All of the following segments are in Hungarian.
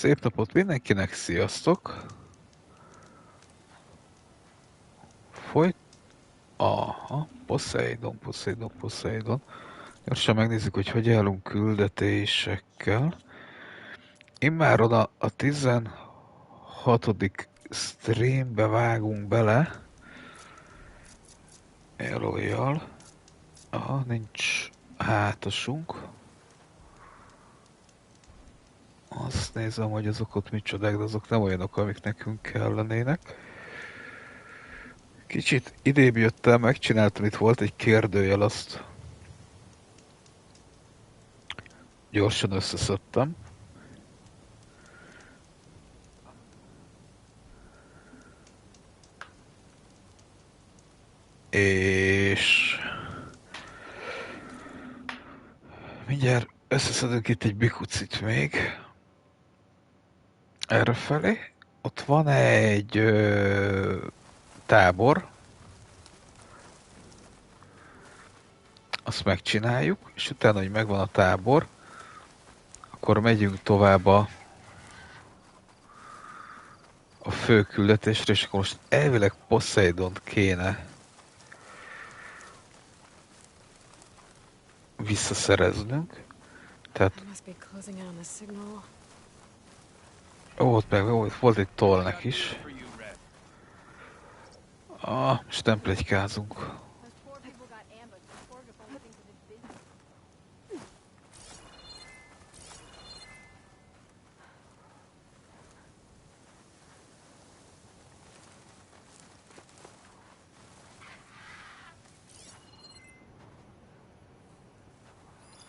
Szép napot mindenkinek, sziasztok! Folyt... Aha, Poseidon. Gyorsan megnézzük, hogy hogy állunk küldetésekkel. Immáron a 16. streambe vágunk bele. Elojjal. Aha, nincs hátasunk. Azt nézem, hogy azok ott micsodák, de azok nem olyanok, amik nekünk kellenének. Kicsit idébb jöttem, megcsináltam, itt volt egy kérdőjel, azt gyorsan összeszedtem. És mindjárt összeszedünk itt egy bikucit még. Errefelé. Ott van egy tábor. Azt megcsináljuk, és utána, hogy megvan a tábor, akkor megyünk tovább a fő küldetésre, és akkor most elvileg Poseidont kéne visszaszereznünk. Tehát volt egy tollnek is. Most nem pletykázunk.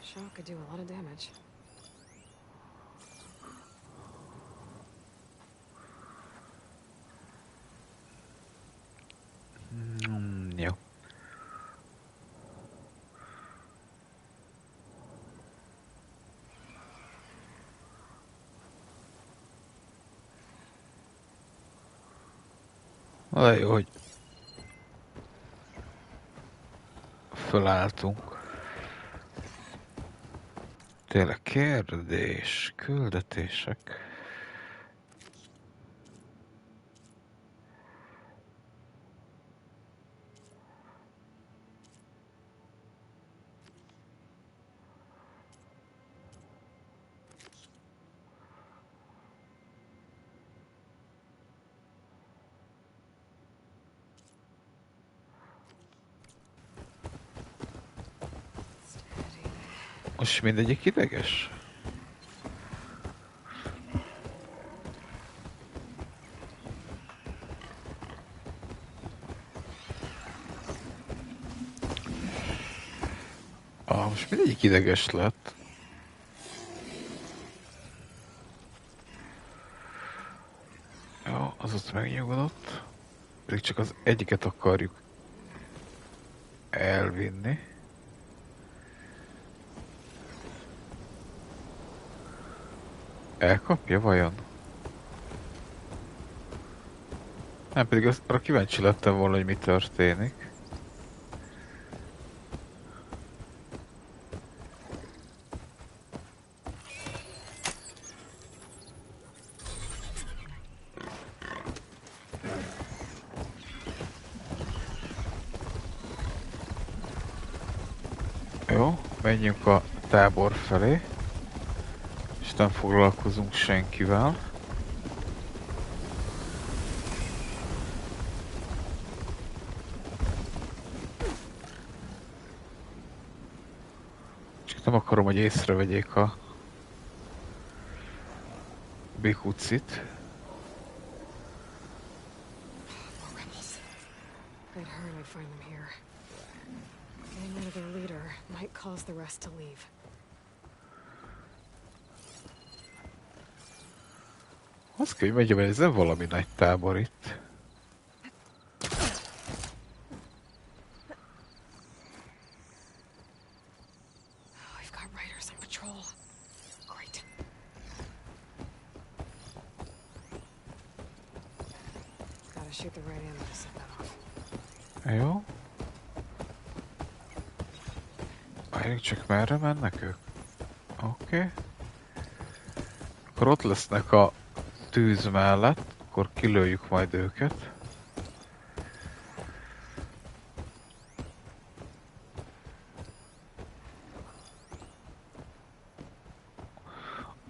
Shock could do a lot of damage. Jó. Jó, hogy fölálltunk. Tényleg kérdés, küldetések. Most mindegyik ideges? Most mindegyik ideges lett. Jó, az ott megnyugodott. Pedig csak az egyiket akarjuk elvinni. Elkapja vajon? Nem, pedig arra kíváncsi lettem volna, hogy mi történik. Jó, menjünk a tábor felé. És nem foglalkozunk senkivel. Csak nem akarom, hogy észrevegyék a bikucit. I'd heard I'd find them here. Getting rid of their leader might cause the rest to leave. Azt kell, hogy megyem, ez nem valami nagy tábor itt. We've got riders on patrol. Great. Gotta shoot the right ammo to set that off. Jó. Várjuk csak, merre mennek ők? Oké. amikor ott lesznek a tűz mellett, akkor kilőjük majd őket.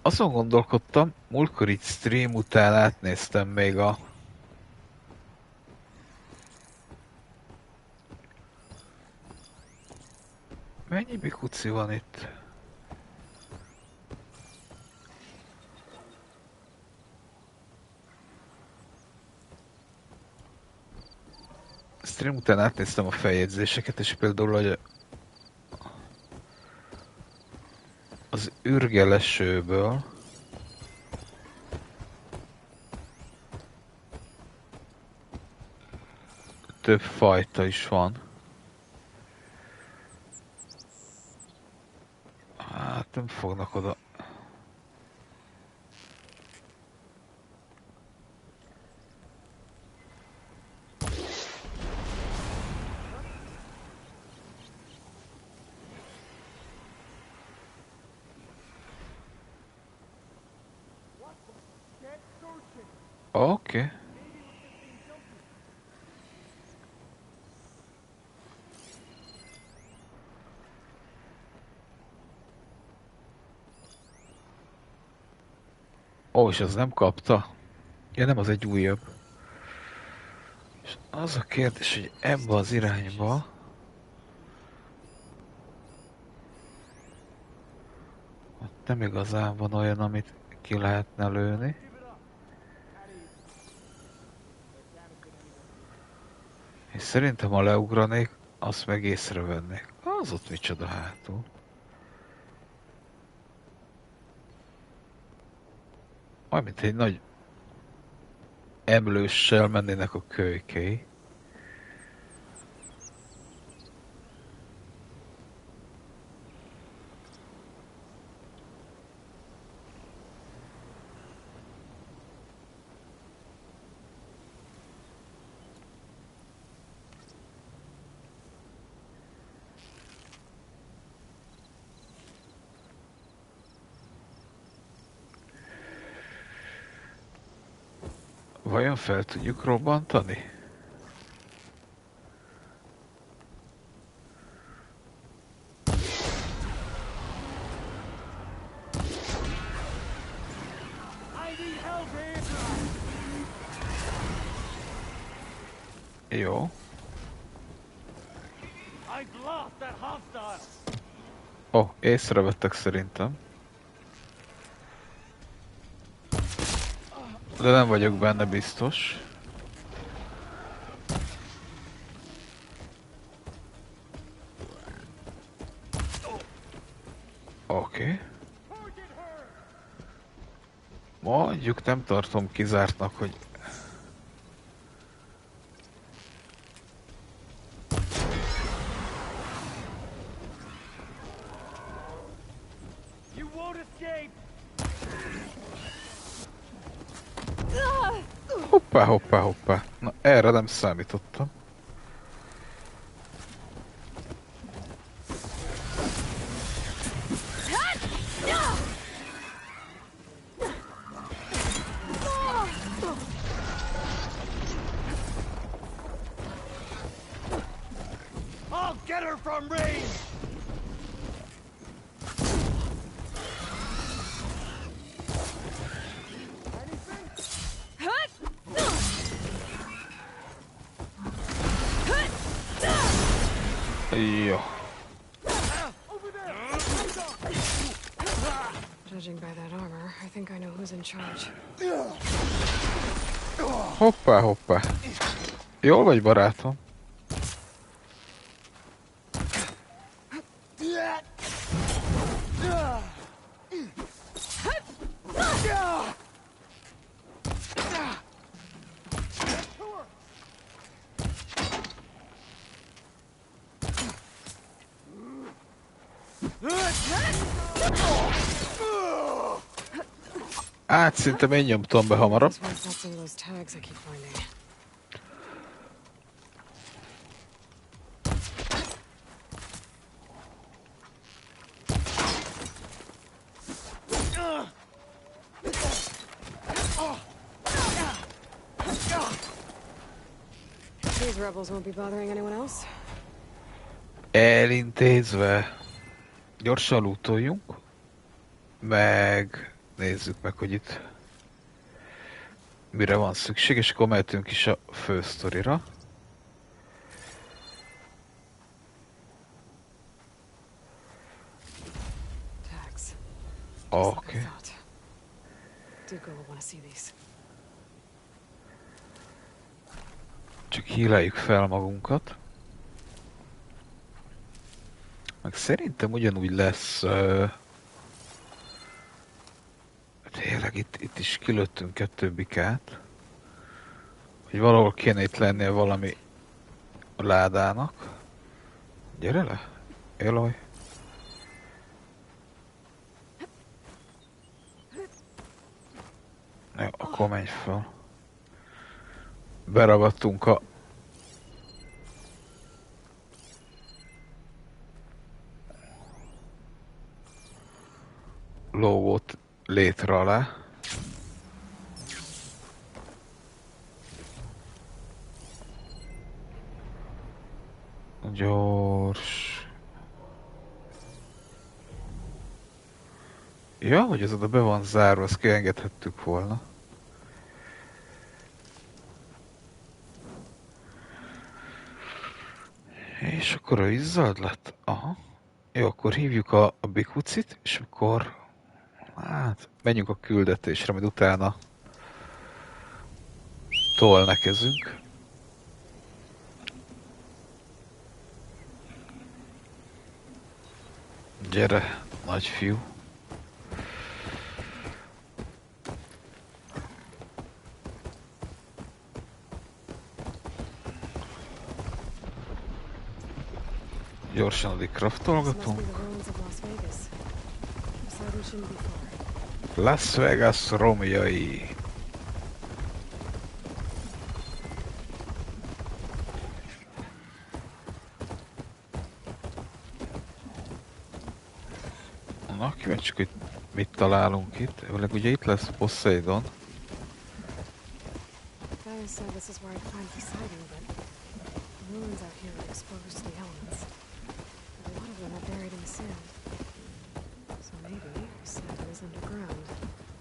Azon gondolkodtam, múltkor így stream után átnéztem még a... Mennyi bikuci van itt? Stream után átnéztem a feljegyzéseket, és például, hogy az ürgelesőből több fajta is van. Hát nem fognak oda. Oké. Ó, és az nem kapta? Ja, nem, az egy újabb. És az a kérdés, hogy ebbe az irányba... ott nem igazán van olyan, amit ki lehetne lőni. És szerintem, ha leugranék, azt meg észrevennék. Az ott micsoda hátul. Majd mint egy nagy emlőssel mennének a kölykei. Vajon fel tudjuk robbantani? Jó. Ó, észrevettek szerintem. De nem vagyok benne biztos. Oké. Mondjuk nem tartom kizártnak, hogy... Hoppá, hoppá, hoppá. Na, erre nem számítottam. Jó. Judging by that armor, I think I know who's in charge. Hoppá, hoppá. Jól vagy, barátom? Hát szinte én nyomtam be hamarabb. This one's not some of those tags I keep finding. Those rebels won't be bothering anyone else. Elintézve. Gyorsan lootoljunk. Meg nézzük meg, hogy itt mire van szükség, és akkor mehetünk is a fősztorira. Tags. Oké. Duke will want to see these. Csak híleljük fel magunkat. Meg szerintem ugyanúgy lesz... tényleg itt is kilőttünk 2 bikát. Hogy valahol kéne itt lennie valami a ládának. Gyere le! Élaj! Jó, akkor menj fel. Beragadtunk a lógót létre alá. Gyors. Ja, hogy ez oda be van zárva, azt kiengedhettük volna. És akkor ő izzad lett? Aha. Jó, akkor hívjuk a bikucit, és akkor... hát, menjünk a küldetésre, majd utána tolnekezünk. Gyere, nagyfiú. Gyorsan addig craftolgatunk. Las Vegas romjai. Na, kíváncsiak, hogy mit találunk itt. Őleg ugye itt lesz Poseidon. Ruins out here are exposed to the elements. A lot of them are buried in the sand. So maybe Poseidon is underground.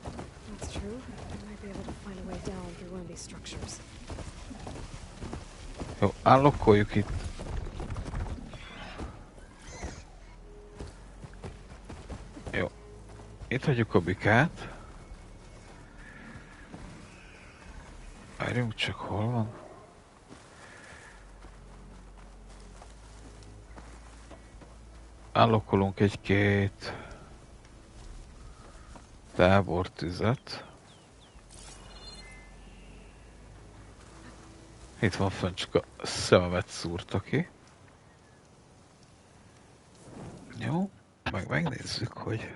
If that's true, I might be able to find a way down through one of these structures. Jó, állokkoljuk itt. Jó. Itt hagyjuk a bikát. Várjunk csak, hol van? Állokkolunk egy-két tábortüzet. Itt van fönn, csak a szememet szúrta ki. Jó, meg megnézzük, hogy...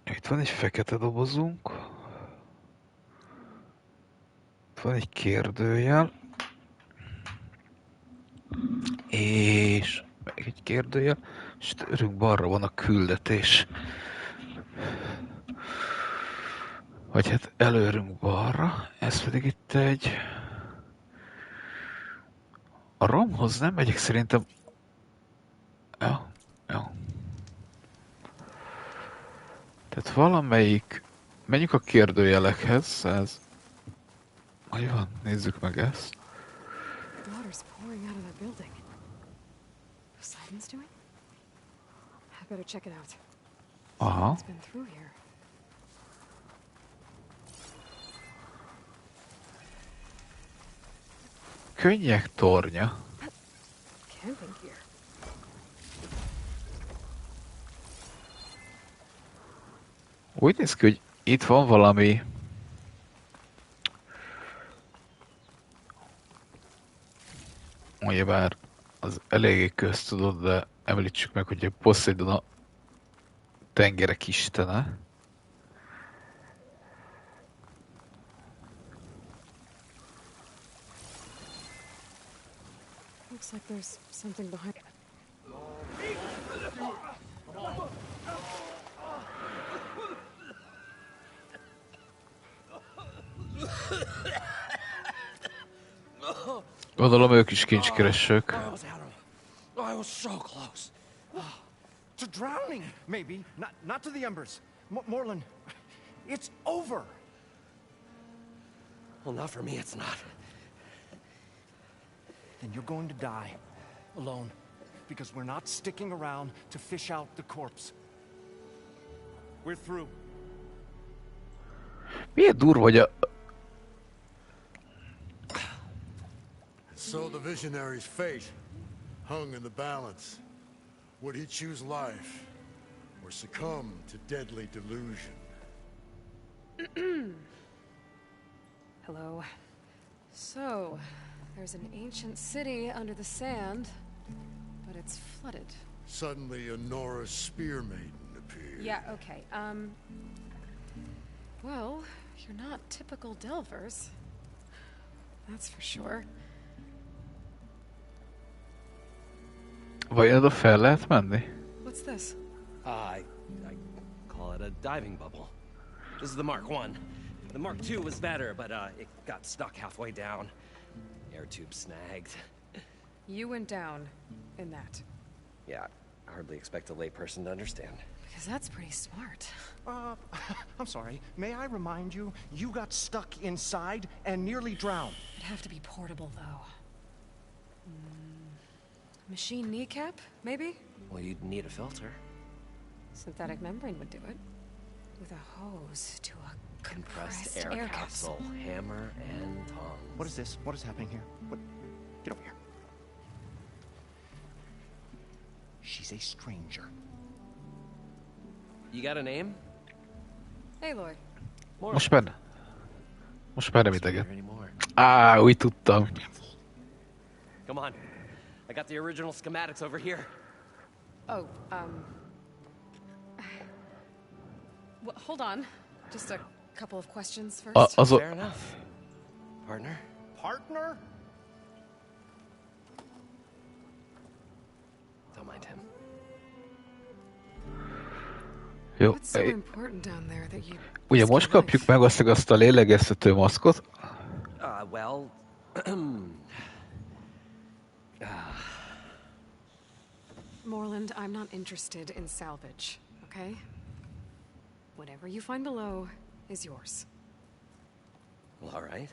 itt van egy fekete dobozunk. Itt van egy kérdőjel. És meg egy kérdőjel. És tőlünk balra van a küldetés. Vagy hát előrünk balra. Ez pedig itt egy... a romhoz nem megyek szerintem. Jó, jó. Tehát valamelyik... menjünk a kérdőjelekhez. Ez... hogy van? Nézzük meg ezt. Water's pouring out of that building. Poseidon's doing? I better check it out. Aha. It's been through here. Könnyek tornya. Camping gear. Úgy néz ki, hogy itt van valami... ugyebár az eléggé köztudott, de említsük meg, hogy a Poseidon a tengerek istene. Looks like there's something behind it. Gondolom ők is kincskeresők. I was so close. To drowning, maybe. Not to the embers. Moreland, it's over. Well, not for me, it's not. Then you're going to die. Alone. Because we're not sticking around to fish out the corpse. We're through. Milyen durva, hogy a... So the visionary's fate hung in the balance. Would he choose life or succumb to deadly delusion? Hello. So, there's an ancient city under the sand, but it's flooded. Suddenly a Norse spear maiden appeared. Yeah, okay. Well, you're not typical delvers. That's for sure. Vajon oda fel lehet menni? What's this? I call it a diving bubble. This is the Mark 1. The Mark 2 was better, but it got stuck halfway down. Air tube snagged. You went down in that. Yeah, I hardly expect a layperson to understand. Because that's pretty smart. I'm sorry. May I remind you, you got stuck inside and nearly drowned. It'd have to be portable, though. Machine kneecap, maybe? Well, you'd need a filter. Synthetic membrane would do it. With a hose to a Compressed compressed air capsule, hammer, and tongs. What is this? What is happening here? What? Get over here. She's a stranger. You got a name? Aloy. Most már... Most már nem idegen. Anymore. Úgy tudtam. Come on. I got the original schematics over here. Oh, well, hold on. Just a couple of questions first. Fair enough. Partner? Partner? Don't mind him. Jó. What's so important down there that you... Ugye most kapjuk meg azt a lélegeztető maszkot? Well... Moreland, I'm not interested in salvage, okay? Whatever you find below is yours. Well, all right.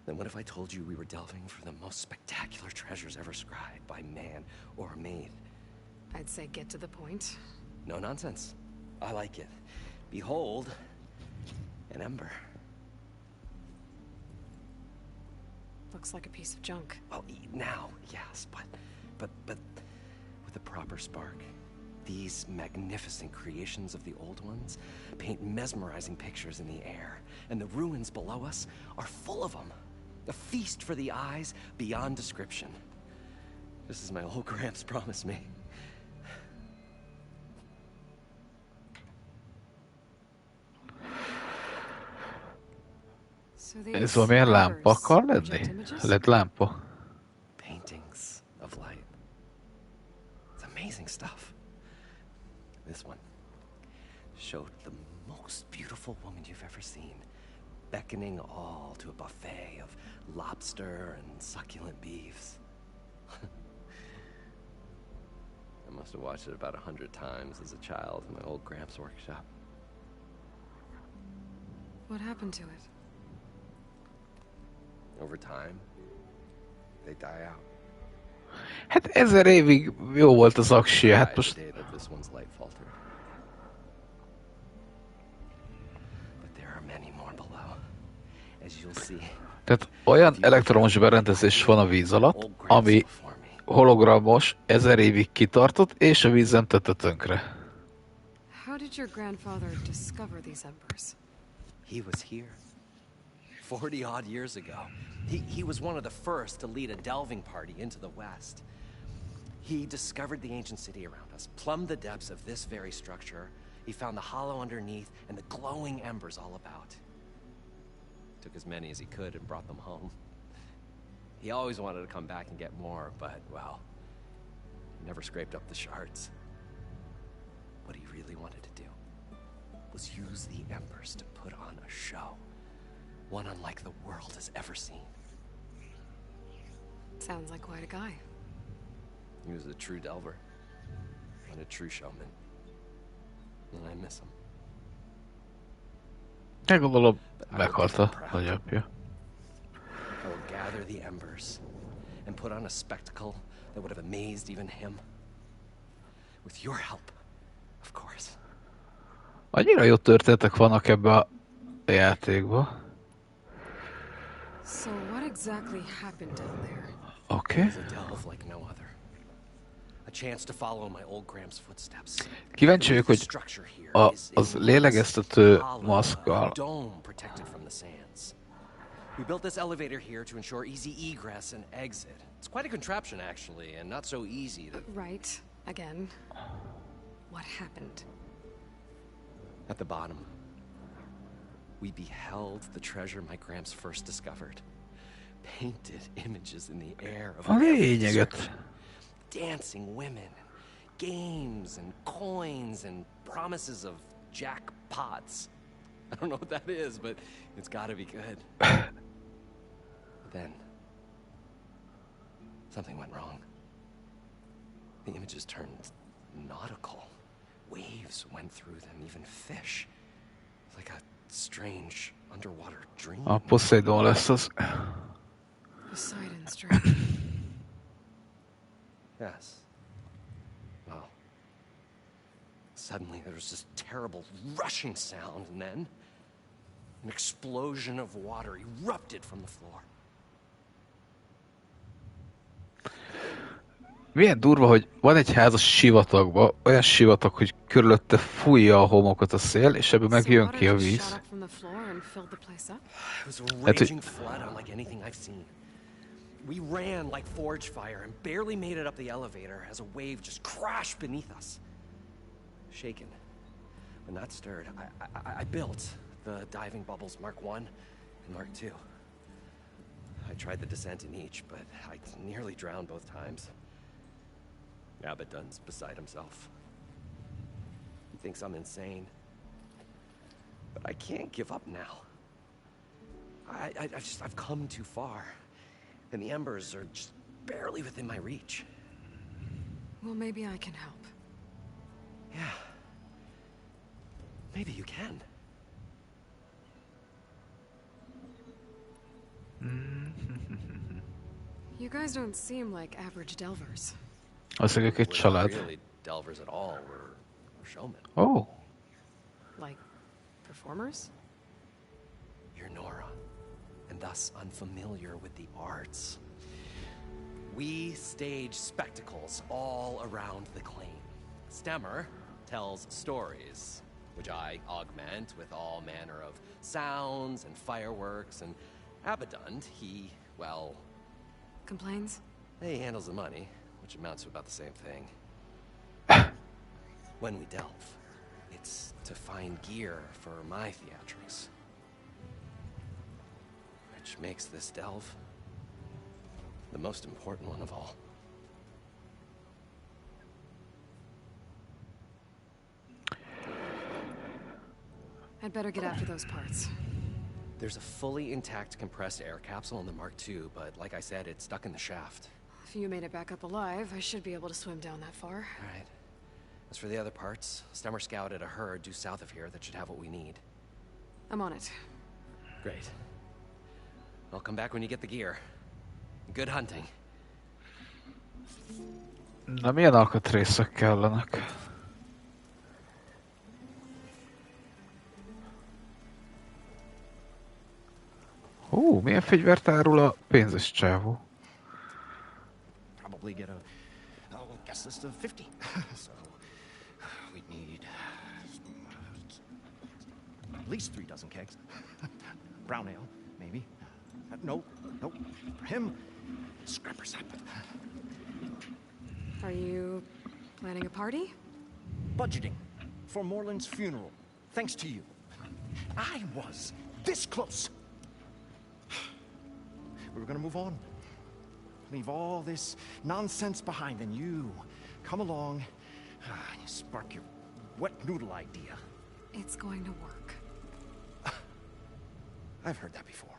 Then what if I told you we were delving for the most spectacular treasures ever scribed by man or maid? I'd say get to the point. No nonsense. I like it. Behold, an ember. Looks like a piece of junk. Well, now, yes, but with a proper spark. These magnificent creations of the old ones paint mesmerizing pictures in the air, and the ruins below us are full of them. A feast for the eyes beyond description. Just as my old Gramps promised me. So Ez valamilyen lámpa akar lenni? LED lámpa? Paintings of light. It's amazing stuff. This one showed the most beautiful woman you've ever seen, beckoning all to a buffet of lobster and succulent beefs. I must have watched it about 100 times as a child in my old Gramps workshop. What happened to it? Over time, they die out. Hát 1000 évig jó volt az aksia, hát most... The day that this one's light faltered. But there are many more below, as you'll see. Tehát olyan elektromos berendezés van a víz alatt, ami hologramos, 1000 évig kitartott, és a vízen tette tönkre. How did your grandfather discover these embers? He was here 40-odd years ago. He was one of the first to lead a delving party into the West. He discovered the ancient city around us, plumbed the depths of this very structure. He found the hollow underneath and the glowing embers all about. Took as many as he could and brought them home. He always wanted to come back and get more, but, well, never scraped up the shards. What he really wanted to do was use the embers to put on a show. One unlike the world has ever seen. Sounds like quite a guy. He was a true delver. And a true showman. And I miss him. Gondolom, But I will keep meghalta him a proud. nagyapja. I will gather the embers and put on a spectacle that would have amazed even him. With your help, of course. Annyira jó történetek vannak ebbe a játékba. So what exactly happened down there? Oké. It was a delve like no other. A chance to follow my old Graham's footsteps. Kíváncsi vagyok, The hogy structure here is az enormous, lélegeztető hollow, maszkkal a dome protected from the sands. We built this elevator here to ensure easy egress and exit. It's quite a contraption, actually, and not so easy to... Right. Again. What happened? At the bottom, we beheld the treasure my Gramps first discovered. Painted images in the air of a every lényeget. description. Dancing women, games and coins and promises of jackpots. I don't know what that is, but it's gotta be good. But then, something went wrong. The images turned nautical. Waves went through them, even fish. Like a strange underwater dream. A Poseidon lesz az. Poseidon's dream. Yes. Well, suddenly there was this terrible rushing sound, and then an explosion of water erupted from the floor. Milyen durva, hogy van egy ház a sivatagban, olyan sivatag, hogy körülötte fújja a homokot a szél, és ebből meg So jön water ki a just víz. shot up from the floor and filled the place up? It was a That's it. raging flood unlike anything I've seen. We ran like forge fire and barely made it up the elevator as a wave just crashed beneath us. Shaken, but not stirred, I built the diving bubbles Mark I and Mark II. I tried the descent in each, but I nearly drowned both times. Abaddon's beside himself. He thinks I'm insane. But I can't give up now. I've come too far. And the embers are just barely within my reach. Well, maybe I can help. Yeah. Maybe you can. You guys don't seem like average delvers. Azt mondjuk egy We're not család. really delvers at all. We're showmen. Ó, Like, performers? You're Nora, and thus unfamiliar with the arts. We stage spectacles all around the claim. Stemmer tells stories, which I augment with all manner of sounds and fireworks, and Abaddon, he, well, Complains? he handles the money, which amounts to about the same thing. When we delve, it's to find gear for my theatrics. Which makes this delve the most important one of all. I'd better get after those parts. There's a fully intact compressed air capsule in the Mark II, but like I said, it's stuck in the shaft. If you made it back up alive, I should be able to swim down that far. All right. As for the other parts, Stemmer scouted a herd due south of here that should have what we need. I'm on it. Great. I'll come back when you get the gear. Good hunting. na milyen alkatrészek kellenek? Milyen fegyvert árul a pénzes csávó? Probably get a guest list of 50. So we'd need at least 3 dozen kegs. Brown ale, maybe. No. For him, scrapper sap. Are you planning a party? Budgeting for Moreland's funeral. Thanks to you. I was this close. We were gonna move on. Leave all this nonsense behind, and you come along and you spark your wet noodle idea. It's going to work. I've heard that before.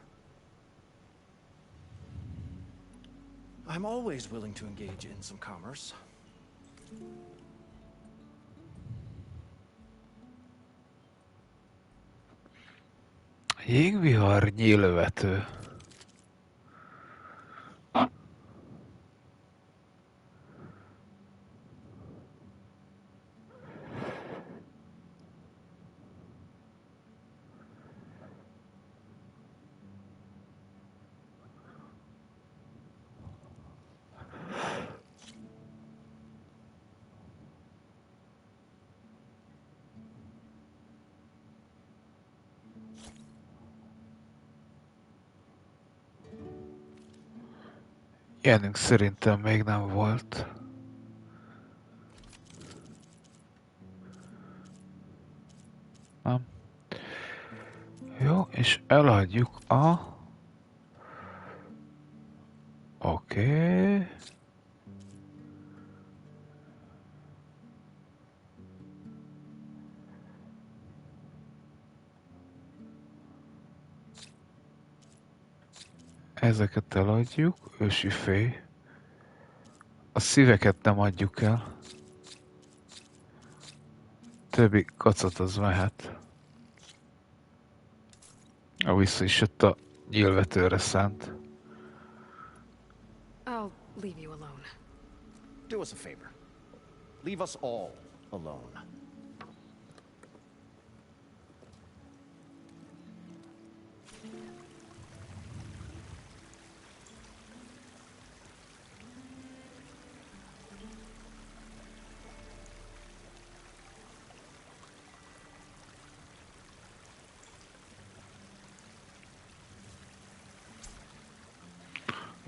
I'm always willing to engage in some commerce. Jégvihar nyílvető. Ilyenünk szerintem még nem volt. Nem. Jó, és eladjuk a... Oké. Ezeket eladjuk, ősi féj. A szíveket nem adjuk el. Többi kacot az mehet. Vissza is jött a nyílvetőre szánt. I'll leave you alone. Do us a favor. Leave us all alone.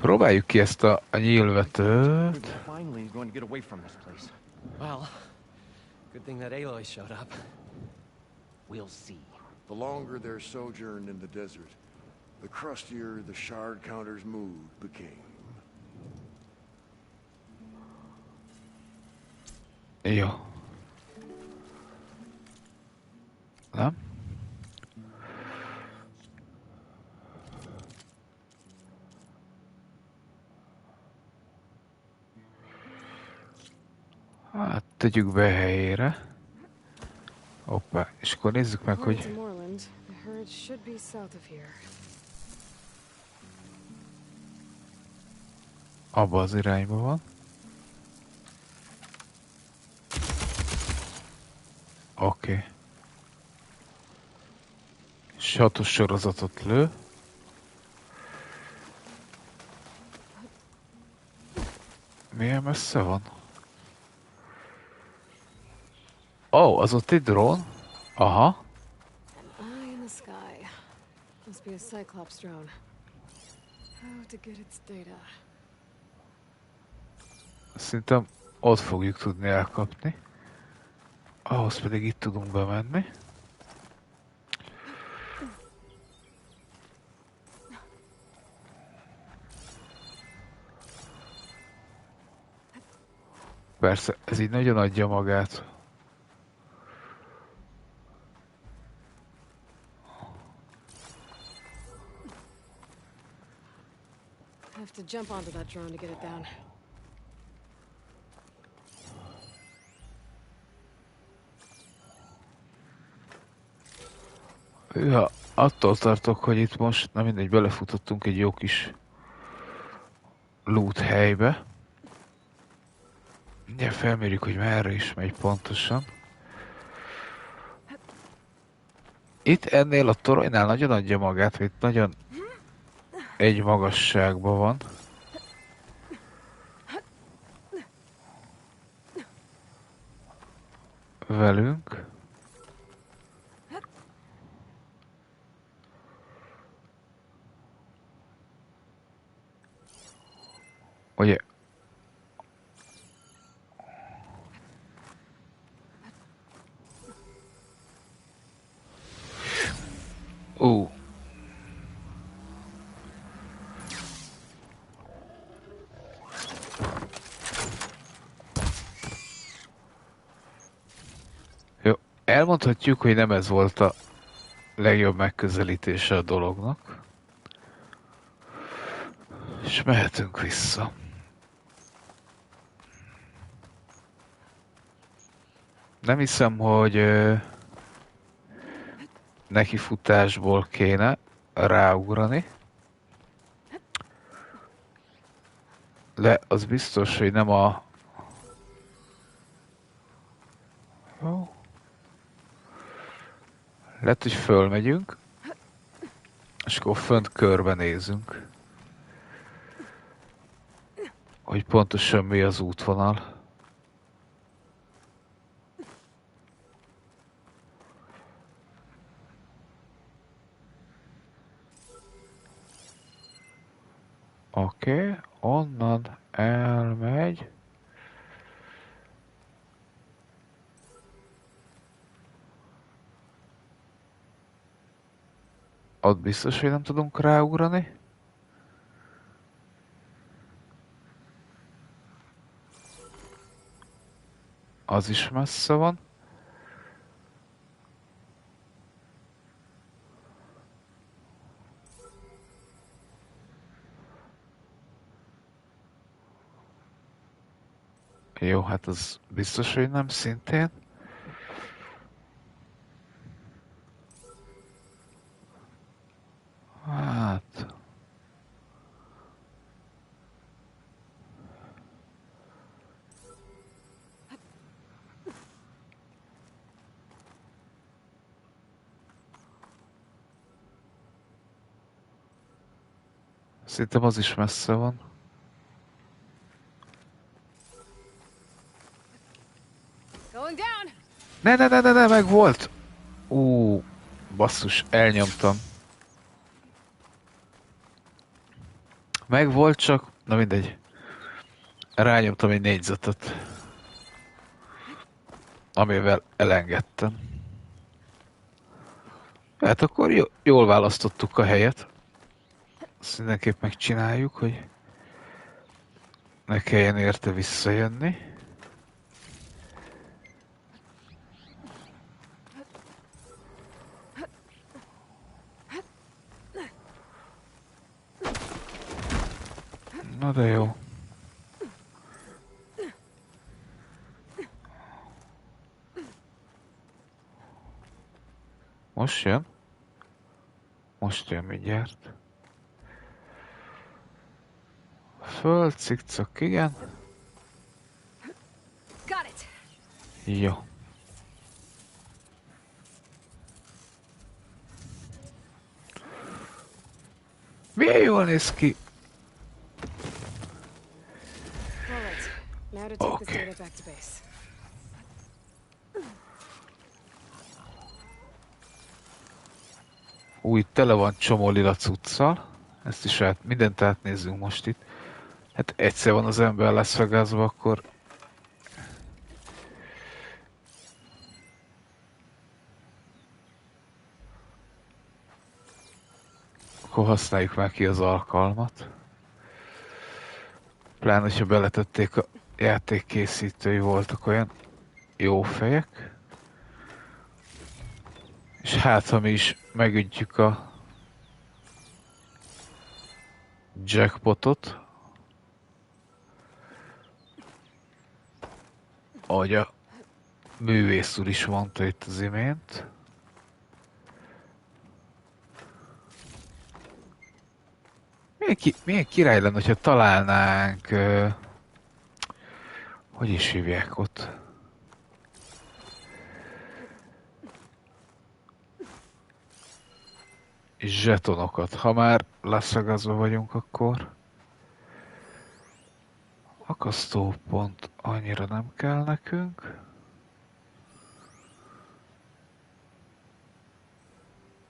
Próbáljuk ki ezt a nyílvetőt. We're finally going to get away from this place. Well, good thing that Aloy showed up. We'll see. The longer their sojourn in the desert, the crustier the shard counter's mood became. Jó. Nem? Hát tegyük be helyére. Hoppá, és akkor nézzük meg, According to hogy... Moreland, the herd should be south of here. Abba az irányba van. Oké. És 6-os sorozatot lő. Milyen messze van? Ó, az ott egy drón? Aha. Eye in the sky. Must be a Cyclops drone. How to get its data? Szerintem ott fogjuk tudni elkapni. Ahhoz pedig itt tudunk bemenni. Persze, ez így nagyon adja magát. Have to jump onto that drone to get it down. Ja, attól tartok, hogy itt most, na mindegy, belefutottunk egy jó kis loot helybe. Mindjárt felmérjük, hogy merre is megy pontosan. Itt ennél a toronynál nagyon adja magát, hogy itt nagyon egy magasságban van. Velünk. Ugye? Jó, elmondhatjuk, hogy nem ez volt a legjobb megközelítése a dolognak. És mehetünk vissza. Nem hiszem, hogy nekifutásból kéne ráugrani. De az biztos, hogy nem a... Jó. Lehet, hogy fölmegyünk, és akkor fönt körbenézünk. Hogy pontosan mi az útvonal. Oké, onnan elmegy. Ott biztos, hogy nem tudunk ráugrani. Az is messze van. Jó, hát az biztos, hogy nem szintén. Hát... Szerintem az is messze van. Going down. Ne, meg volt! Basszus, elnyomtam. Meg volt csak, na mindegy. Rányomtam egy négyzetet. Amivel elengedtem. Hát akkor jól választottuk a helyet. Azt mindenképp megcsináljuk, hogy ne kelljen érte visszajönni. Na de jó. Most jön? Most jön mindjárt. Föld, cikcak, igen. Got it. Jó. Milyen jól néz ki? All right. Now to take this Okay. data back to base. Új, tele van csomó lila cuccal. Ezt is mindent átnézzünk most itt. Hát egyszer van az ember leszvegázva, akkor... Akkor használjuk már ki az alkalmat. Pláne, hogyha beletették a játékkészítői, voltak olyan jó fejek. És hát, ha mi is megütjük a jackpotot, ahogy a művész úr is mondta itt az imént. Milyen király lenne, hogyha találnánk... hogy is hívják ott? Zsetonokat. Ha már leszagazva vagyunk, akkor... Akasztópont annyira nem kell nekünk.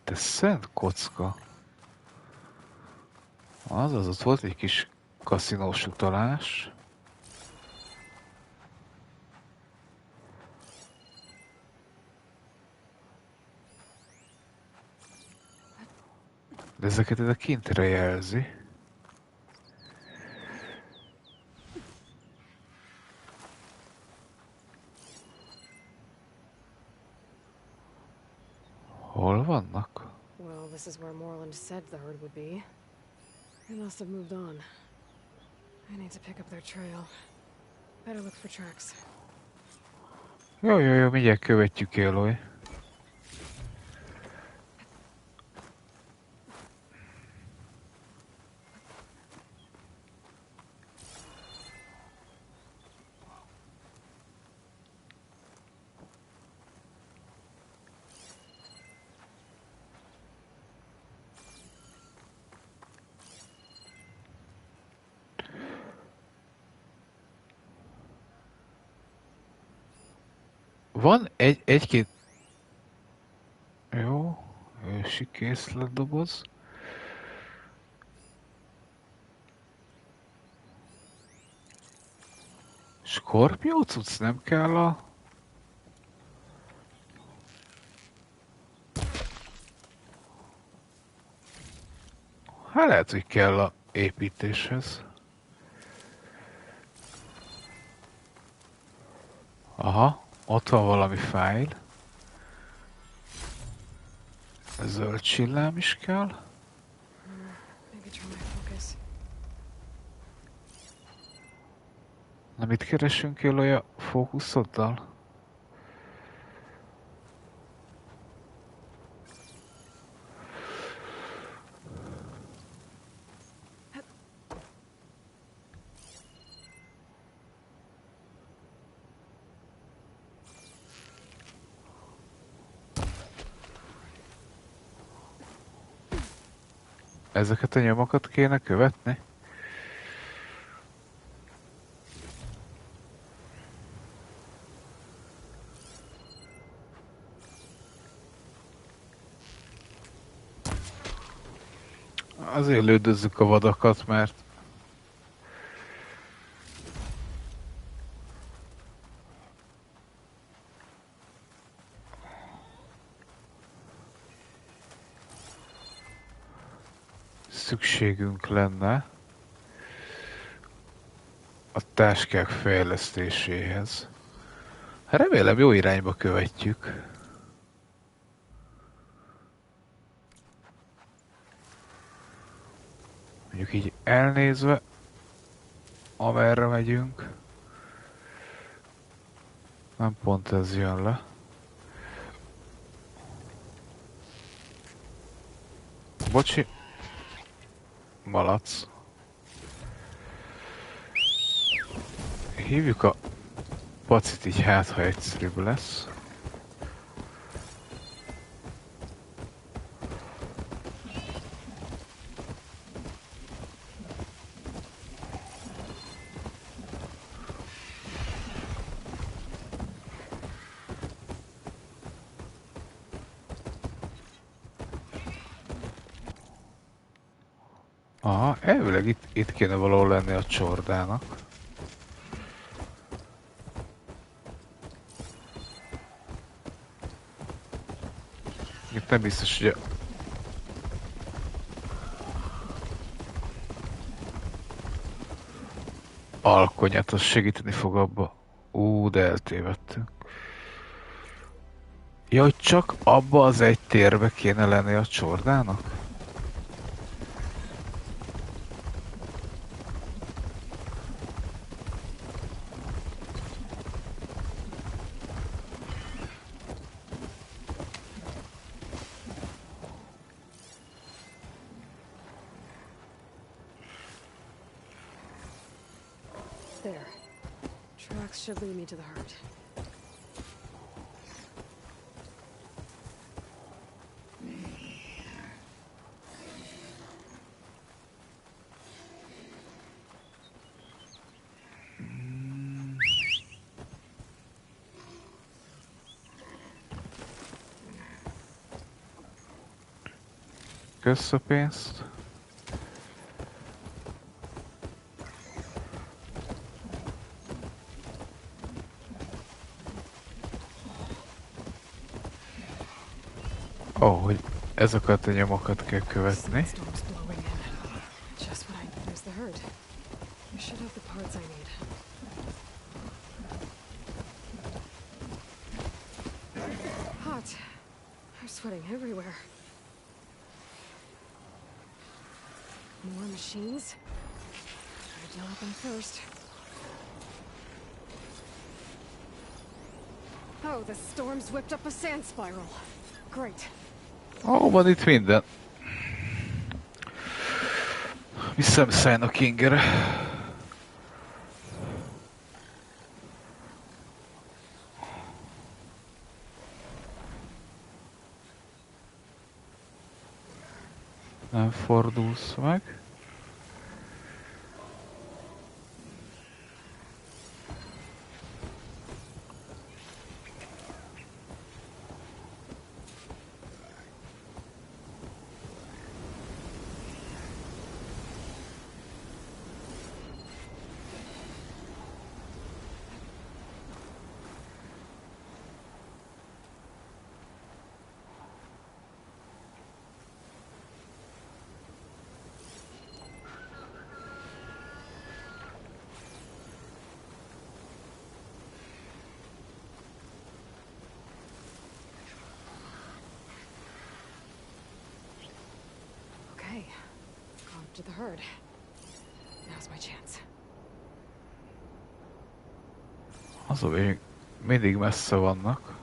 De szent kocka. Azaz, ott volt egy kis kaszinós utalás. De ezeket ide kintre jelzi. Hol vannak? Well, this is where Moreland said the herd would be. They must have moved on. I need to pick up their trail. Better look for tracks. Jó, jó, jó, mindjárt követjük, Eloy. Van egy-két... Jó, ősi készletdoboz. Skorpió cucc nem kell a... Hát lehet, hogy kell a építéshez. Aha, ott van valami fájl. Zöld csillám is kell. Maybe try my focus. Na mit keresünk, Eloy, a fókuszoddal? Ezeket a nyomokat kéne követni? Azért lődözzük a vadakat, mert szükségünk lenne a táskák fejlesztéséhez. Hát remélem jó irányba követjük. Mondjuk így elnézve, amerre megyünk. Nem pont ez jön le. Bocsi. Malac. Hívjuk a pacit így, hát ha egyszerűbb lesz. Aha, elvileg itt kéne valahol lenni a csordának. Itt nem biztos, hogy a... alkonyat az segíteni fog abba. De eltévedtünk. Ja, hogy csak abba az egy térbe kéne lenni a csordának? There. Tracks should lead me to the herd. Kösz a pénzt. Hogy ezeket a nyomokat kell követni. Storm's blowing in. Just what there's the herd. I should have the parts I need. Hot. I'm sweating everywhere. More machines? Gotta deal with them first. So the storm's whipped up a sand spiral. Great. Ó, van itt minden. Visszám szállnak Kingerre. Nem fordulsz meg. Okay. Gone to the herd. Now's my chance. Az a még mindig messze vannak.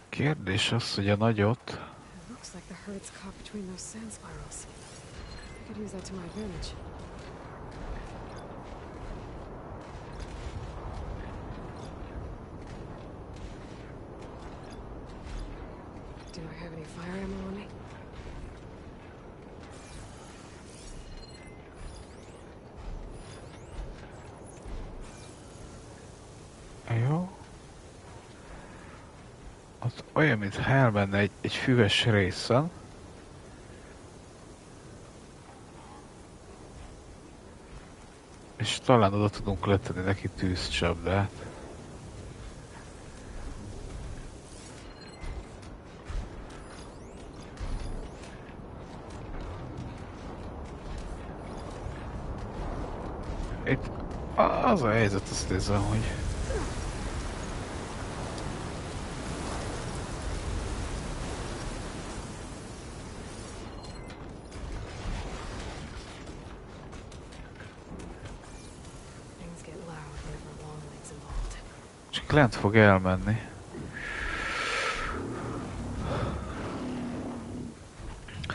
Kérdés az, hogy a nagyot... It looks like the herd's caught between those sand spirals. I could use that to my advantage. Do I have any fire ammo on me? Jó. Az olyan, mint elmenne egy füves részen. És talán oda tudunk letenni neki tűzcsapdát. Itt az a helyzet, azt érzem, hogy Things get loud whenever long legs involved. csak lent fog elmenni.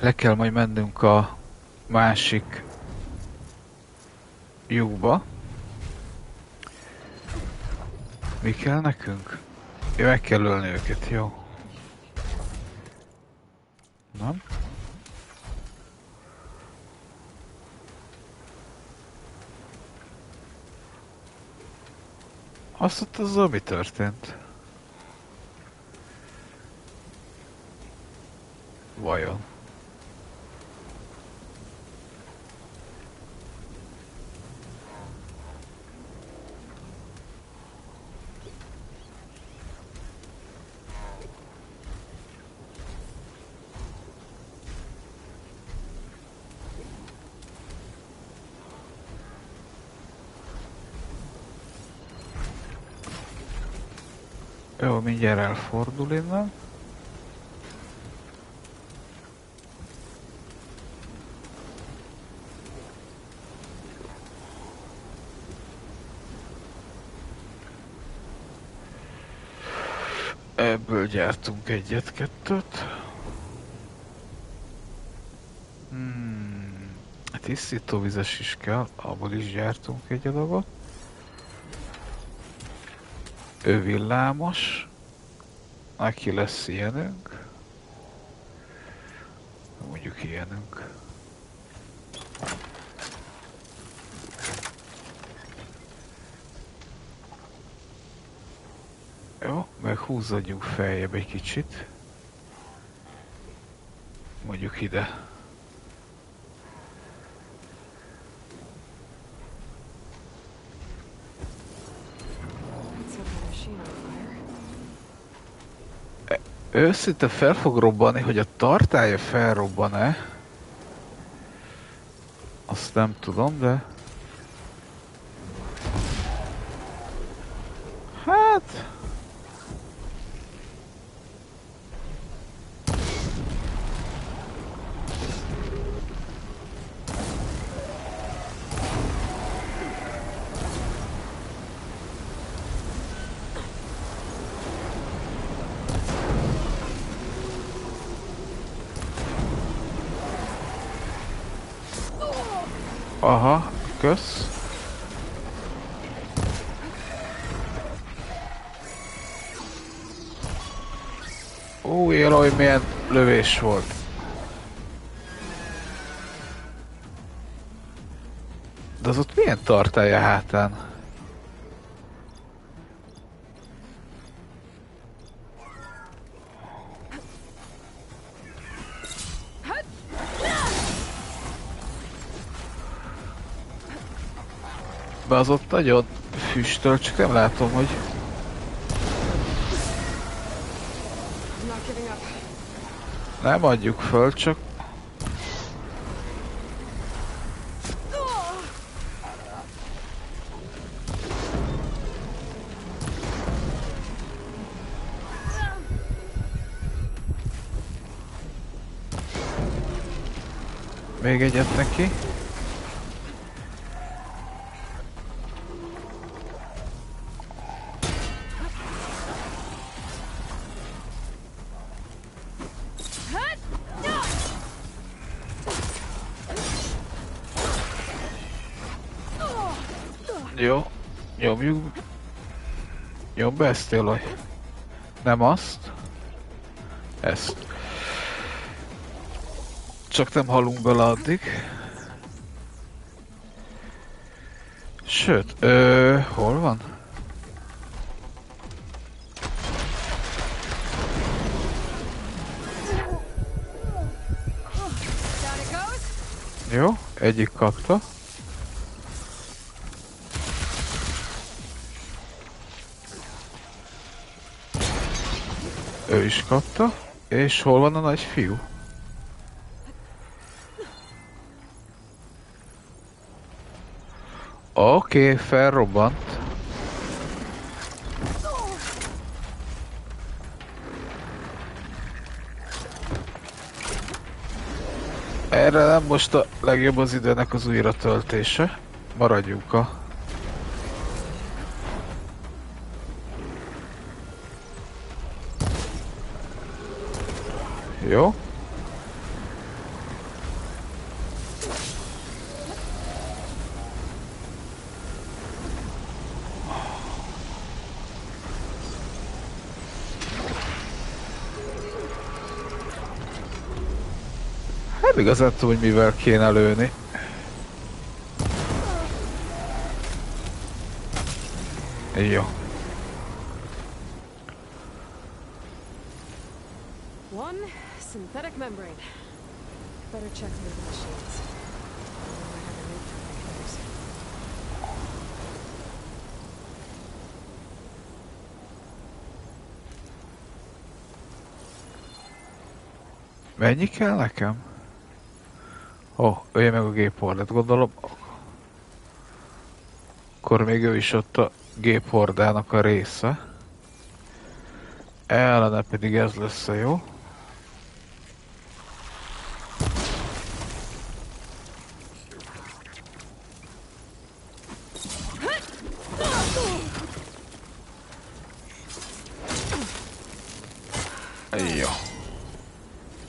Le kell majd mennünk a másik lyukba. Mi kell nekünk? Ja, meg kell ölni őket, jó. Nem? Azt ott azzal mi történt? Vajon? Jó, mindjárt elfordul innen. Ebből gyártunk egyet-kettőt. Tisztítóvizes is kell, abból is gyártunk egy adagot. Ő villámos. Neki lesz ilyenünk. Mondjuk ilyenünk. Jó, meg húzzadjunk feljebb egy kicsit. Mondjuk ide. Őszinte fel fog robbanni, hogy a tartálya felrobban-e? Azt nem tudom, de... Aha, kösz. Ó, Eloy, milyen lövés volt. De az ott milyen tartálya hátán? Be az ott nagyon füstöl, csak nem látom, hogy... I'm not giving up. Nem adjuk föl, csak... Még egyet neki. Jó, nyomjuk. Nyomd be ezt, Eloy. Nem azt. Ezt. Csak nem halunk bele addig. Sőt, hol van? Down it goes. Jó, egyik kapta. Ő is kapta. És hol van a nagy fiú? Oké, felrobbant. Erre nem most a legjobb az időnek az újratöltése. Maradjunk a... Jó. Hát igazán tudom, hogy mivel kéne lőni. Jó. One synthetic membrane. Better check the other machines. I have a new characters. Mennyi kell nekem? Ó, ölje meg a géphordát, gondolom. Akkor még ő is ott a géphordának a része. Ellene pedig ez lesz a jó. Jó.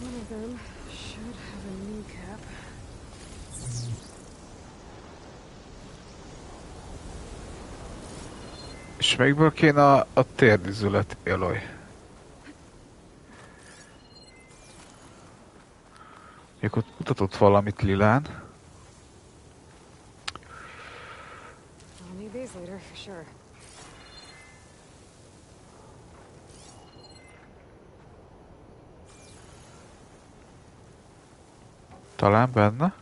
One of them should have a kneecap. És melyikből kéne a térdizület, Eloy? Még ott mutatott valamit lilán. I'll need these later for sure. Talán benne.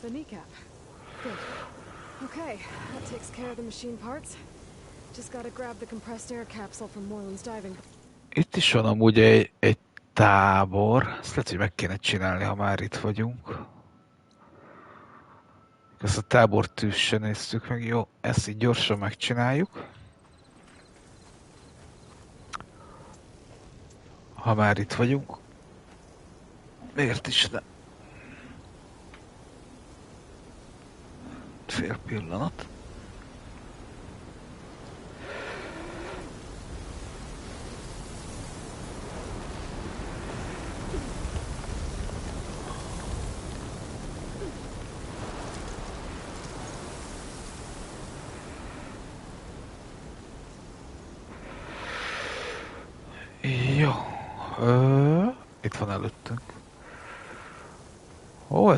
The kneecap. Good. Okay, that takes care of the machine parts. Just gotta grab the compressed air capsule from Moreland's diving. Itt is van amúgy egy tábor. Ezt lehet, hogy meg kéne csinálni, ha már itt vagyunk. Ezt a tábortűz se néztük meg. Jó, ezt így gyorsan megcsináljuk. Ha már itt vagyunk. Miért is ne? Fél pillanat.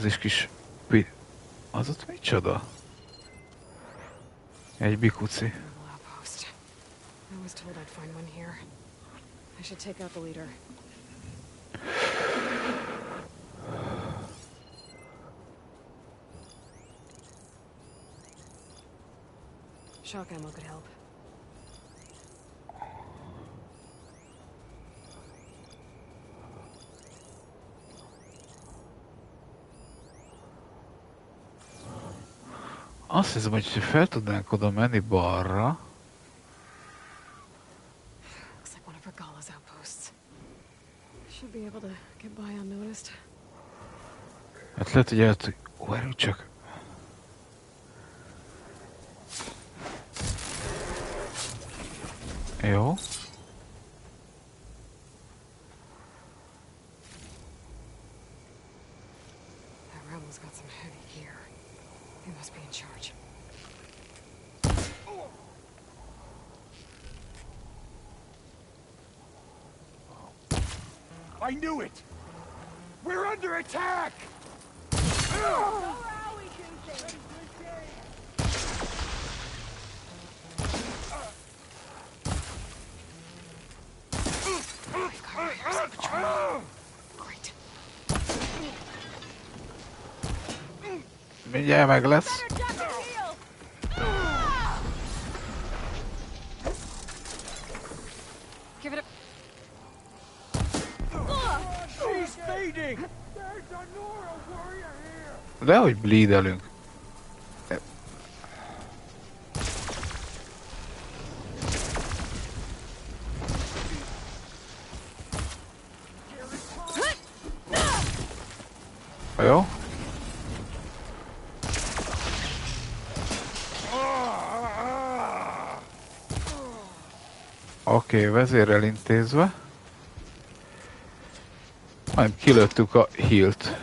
az is kis... Az ott micsoda? Egy bikuci. Naval outpost. I was told I'd find one here. I should take out the leader. Shock ammo could help. Azt hiszem, hogy fel tudnánk oda menni balra. Looks like one of Regala's outposts. Should be able to get by unnoticed. Hát lehet, hogy el... Várjunk csak. Jó. That rebel's got some heavy gear. They must be in charge. I knew it! We're under attack! We've got raiders in patrol. Great. Mindjárt meg lesz. Give it a... She's fading! There's a Nora warrior here! Dehogy bleedelünk. Jó. Oké, vezérrel intézve. Majd kilőttük a healt.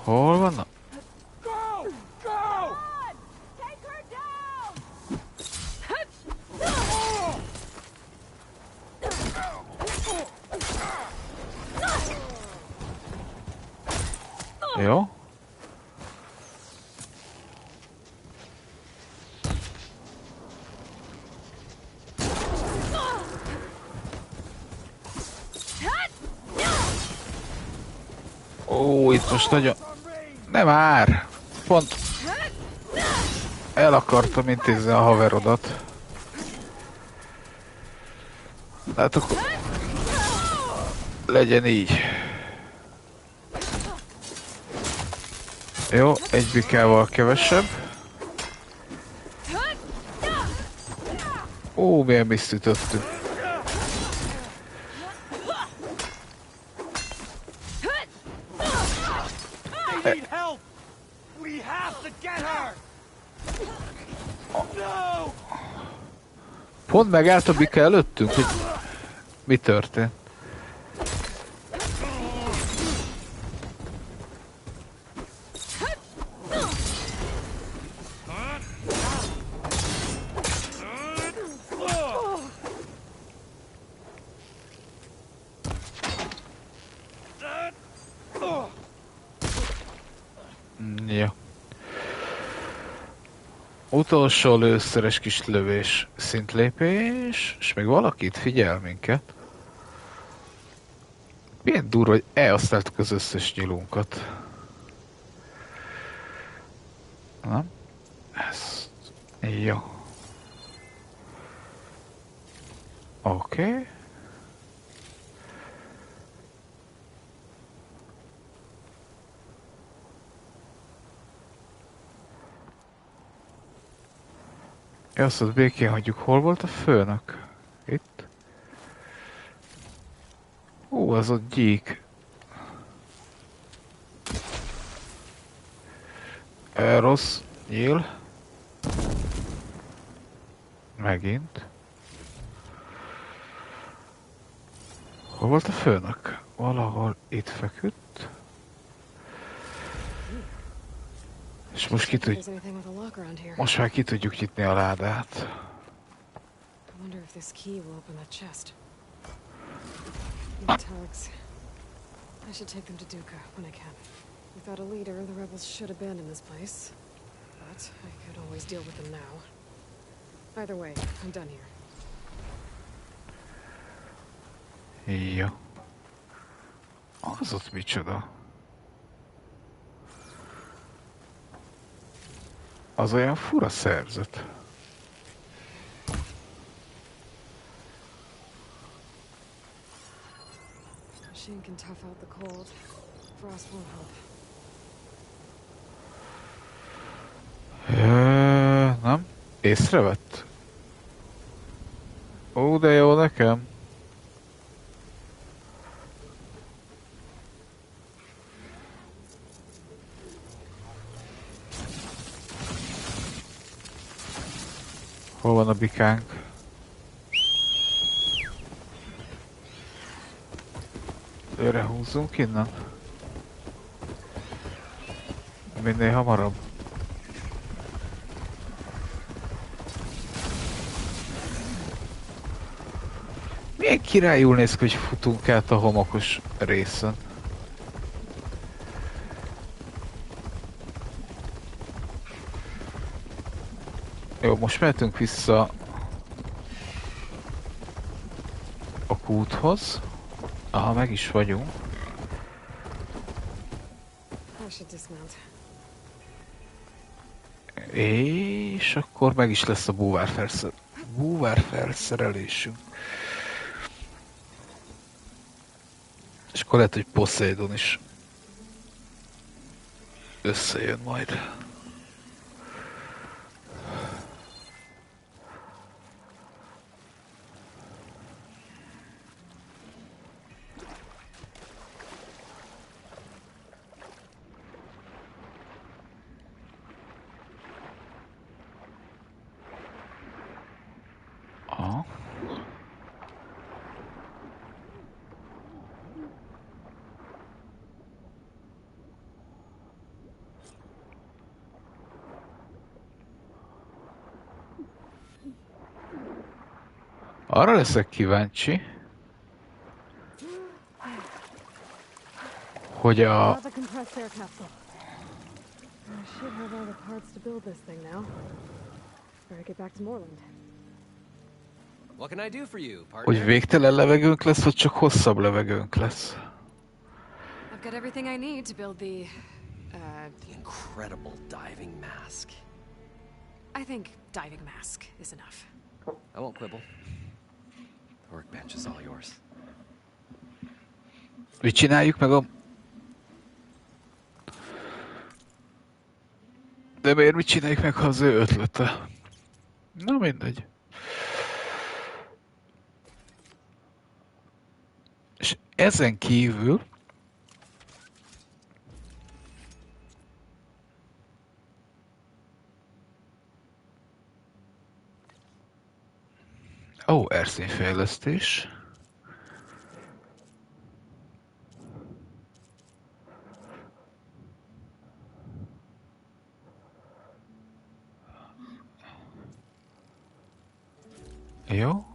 Hol van? Go! Go! Take her down! Jó. Ó, itt most nagyon... Nem már! Pont... El akartam intézni a haverodat. Hát akkor... Legyen így. Jó, egy bikával kevesebb. Ó, milyen miszt ütöttünk. They need help! We have to get her! No! Pont megállt a bika előttünk, hogy mi történt. Ja. Utolsó lőszeres kis lövés, szintlépés, és még valakit figyel minket. Milyen durva, hogy elhasználtuk az összes nyilunkat. Nem? Ez... Jó. Oké. Azt ott békén hagyjuk. Hol volt a főnök? Itt? Ó, az ott gyík. Rossz nyíl. Megint. Hol volt a főnök? Valahol itt feküdt. És most ki tud... Most már ki tudjuk nyitni a ládát. I wonder if this key will open that chest. The tugs. I should take them to Duca when I can. Without a leader, the rebels should abandon this place. But I could always deal with them now. Either way, I'm done here. Jó. Az ott micsoda? Az olyan fura szerzet. Machine can tough out the cold. Frost won't help. Nem? Észrevett? Ó, de jó nekem. Hol van a bikánk? Őre húzzunk innen? Minél hamarabb. Milyen királyul néz ki, hogy futunk át a homokos részen. Jó, most mehetünk vissza a kúthoz. Aha, meg is vagyunk. I should dismount. És akkor meg is lesz a búvárfelszerelésünk. És akkor lehet, hogy Poseidon is összejön majd. Aha. Arra leszek kíváncsi, hogy a... The compressed air capsule. I should have all the parts to build this thing now. Better get back to Moreland. What can I do for you, partner? hogy végtelen levegőnk lesz, vagy csak hosszabb levegőnk lesz. I've got everything I need to build the incredible diving mask. I think diving mask is enough. I won't quibble. The workbench is all yours. Mi csináljuk meg a... De miért mit csináljuk meg, ha az ő ötlete? Na mindegy. És ezen kívül... Ó, erszényfejlesztés. Jó.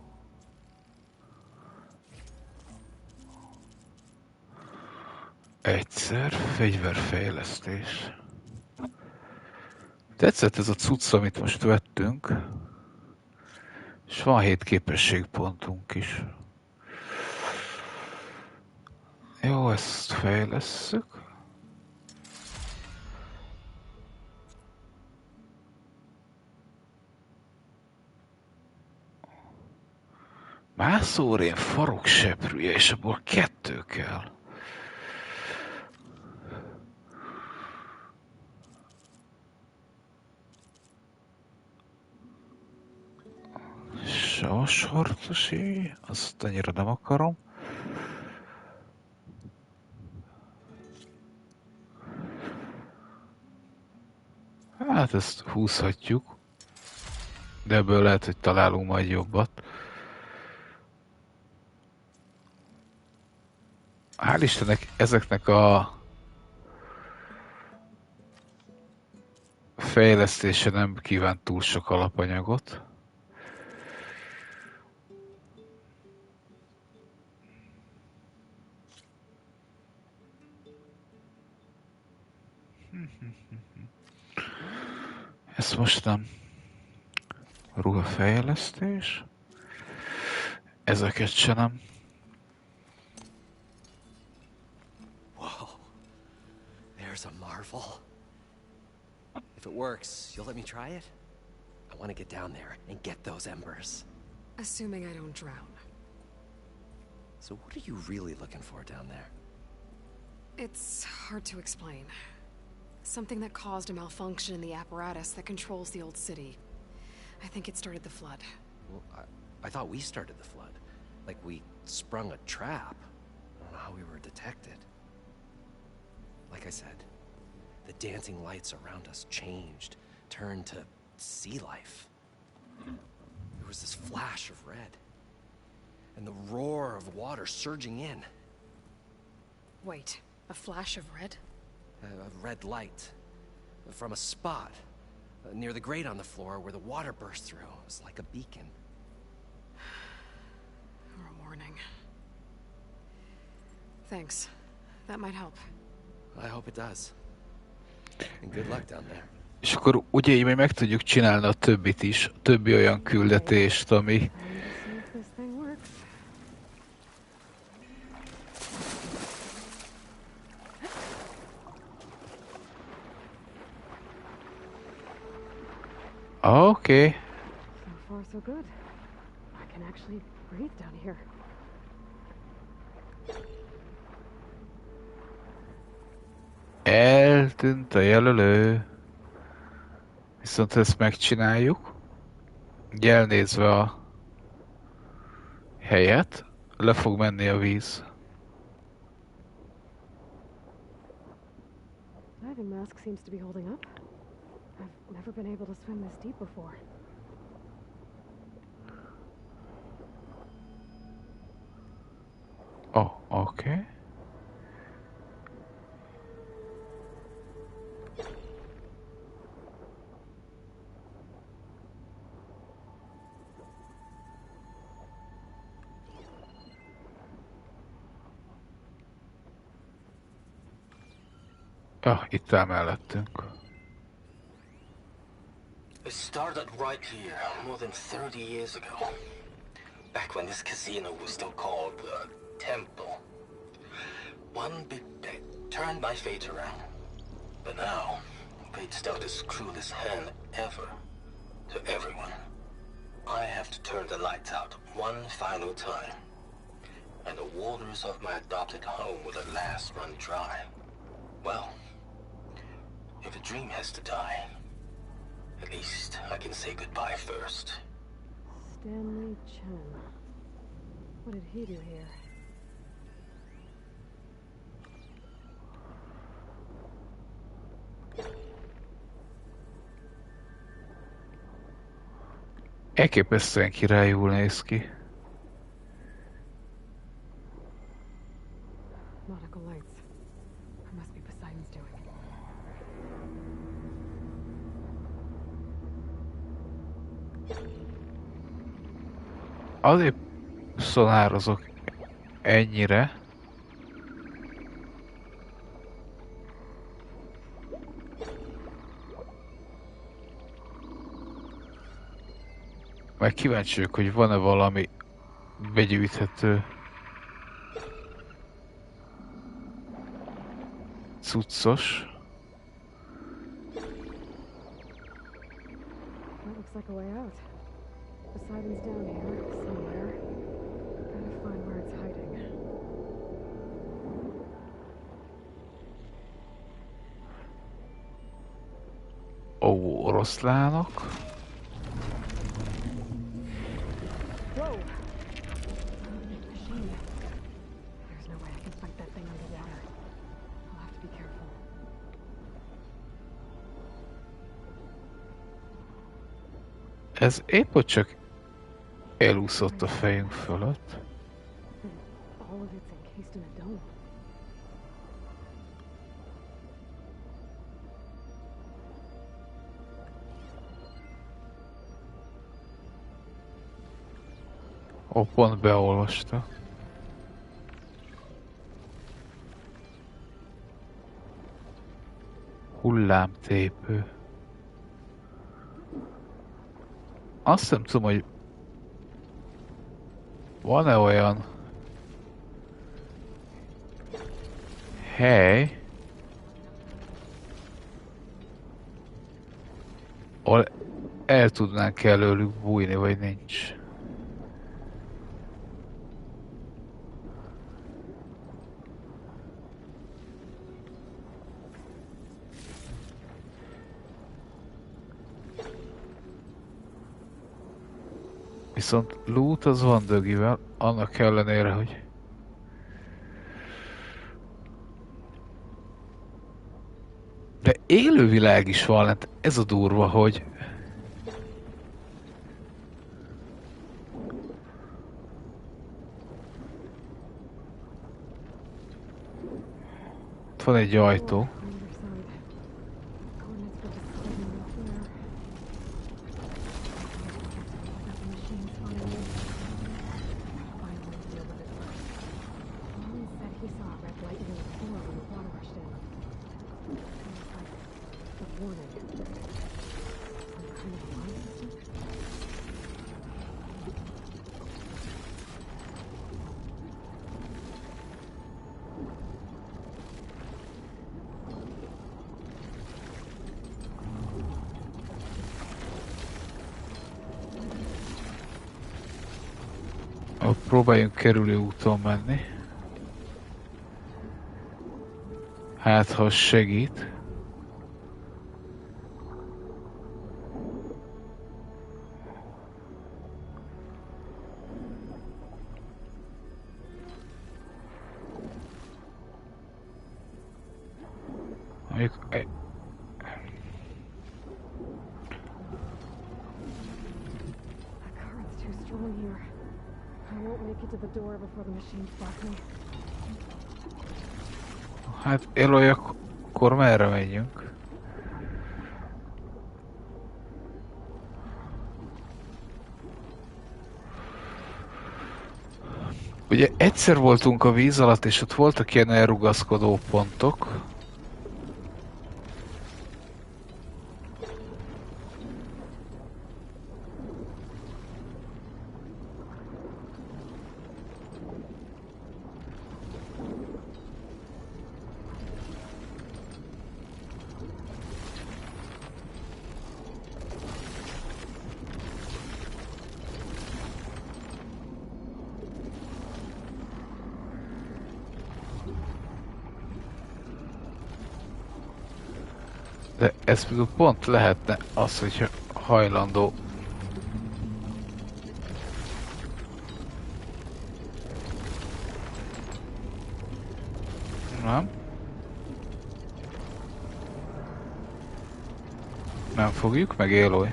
Egyszer fegyverfejlesztés. Tetszett ez a cucc, amit most vettünk. És van 7 képességpontunk is. Jó, ezt fejlesszük. Mászórén farokseprűje, és abból 2 kell. Savashortosi, azt annyira nem akarom. Hát ezt húzhatjuk. De ebből lehet, hogy találunk majd jobbat. Hál' Istennek ezeknek a fejlesztése nem kíván túl sok alapanyagot. Ez most nem. Ruhafejlesztés. Ezeket se nem. Whoa. There's a marvel. If it works, you'll let me try it? I want to get down there and get those embers. Assuming I don't drown. So what are you really looking for down there? It's hard to explain. Something that caused a malfunction in the apparatus that controls the old city. I think it started the flood. Well, I thought we started the flood. Like we sprung a trap. I don't know how we were detected. Like I said, the dancing lights around us changed, turned to sea life. There was this flash of red, and the roar of water surging in. Wait, a flash of red? A red light from a spot near the grate on the floor where the water burst through. It was like a beacon. Or a warning. Thanks. That might help. I hope it does. And good luck down there. És akkor ugye így még meg tudjuk csinálni a többit is, a többi olyan küldetést, ami... Time to see if this thing works. Oké. So far, so good. I can actually breathe down here. Eltűnt a jelölő. Viszont ezt megcsináljuk. Így elnézve a helyet, le fog menni a víz. Diving mask seems to be holding up. I've never been able to swim this deep before. Oh, oké. Ah, itt áll mellettünk. It started right here, more than 30 years ago. Back when this casino was still called the Temple. One big bet turned my fate around. But now, fate's dealt this cruelest hand ever to everyone. I have to turn the lights out one final time. And the waters of my adopted home will at last run dry. Well, if a dream has to die, at least I can say goodbye first. Stanley Chen. What did he do here? Elképesztően királyul néz ki. Nautical lights. It must be Poseidon's doing. Azért szonározok ennyire. Meg kíváncsi vagyok, hogy van-e valami begyűjthető cuccos. That looks like a way out. Poseidon's down here, somewhere. Gotta find where it's hiding. Ó, oroszlánok. Whoa! Machine. There's no way I can fight that thing underwater. I'll have to be careful. Ez épp hogy csak elúszott a fejünk fölött. And all of it's encased in a dome. Ó, pont beolvasta. Hullámtépő. Azt nem tudom, hogy van-e olyan hely, ahol el tudnánk előlük bújni, vagy nincs. Viszont loot az van dögivel, annak ellenére, hogy de élővilág is van, hát ez a durva, hogy ott van egy ajtó. Próbáljunk kerülő úton menni. Hát, ha segít. Mondjuk... Hát, Eloy, akkor merre menjünk? Ugye egyszer voltunk a víz alatt, és ott voltak ilyen elrugaszkodó pontok. De ez pont lehetne az, hogyha hajlandó. Nem? Nem fogjuk meg, Eloy.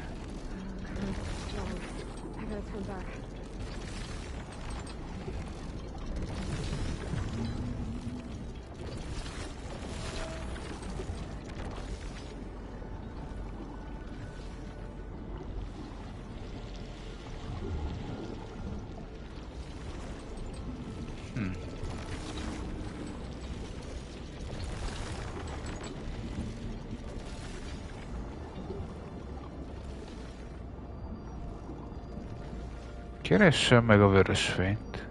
Keressem meg a vörös fényt.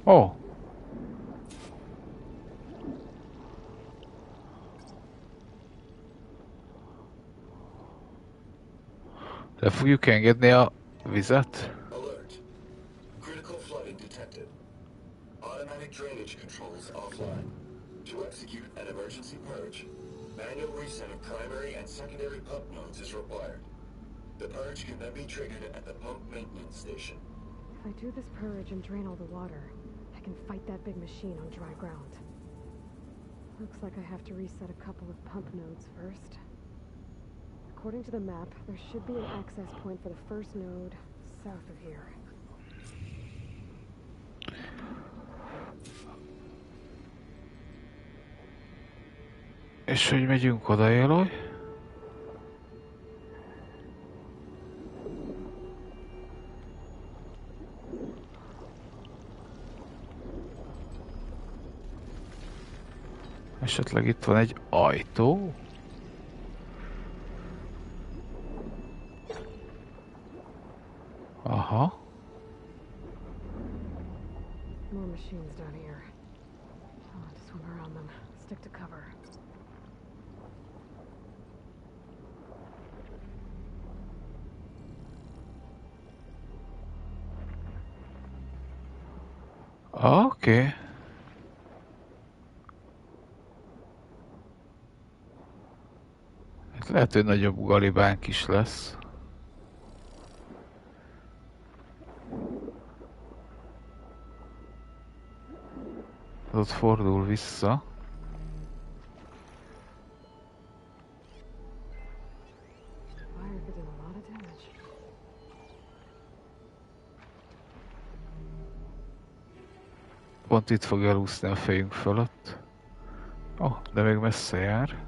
Oh. Le fogjuk engedni a vizet? Alert. Critical flooding detected. Automatic drainage controls offline. To execute an emergency purge, manual reset of primary and secondary pump nodes is required. The purge can then be triggered at the pump maintenance station. If I do this purge and drain all the water, I can fight that big machine on dry ground. Looks like I have to reset a couple of pump nodes first. According to the map, there should be an access point for the first node south of here. És hogy megyünk oda, Eloy? Esetleg itt van egy ajtó? Aha. More machines down here. I'll have to swim around them. Stick to cover. Oké. Hát lehet, hogy nagyobb galibánk is lesz. Ott fordul vissza. Fire could do a lot of damage. Pont itt fog elúszni a fejünk fölött. Oh, de még messze jár.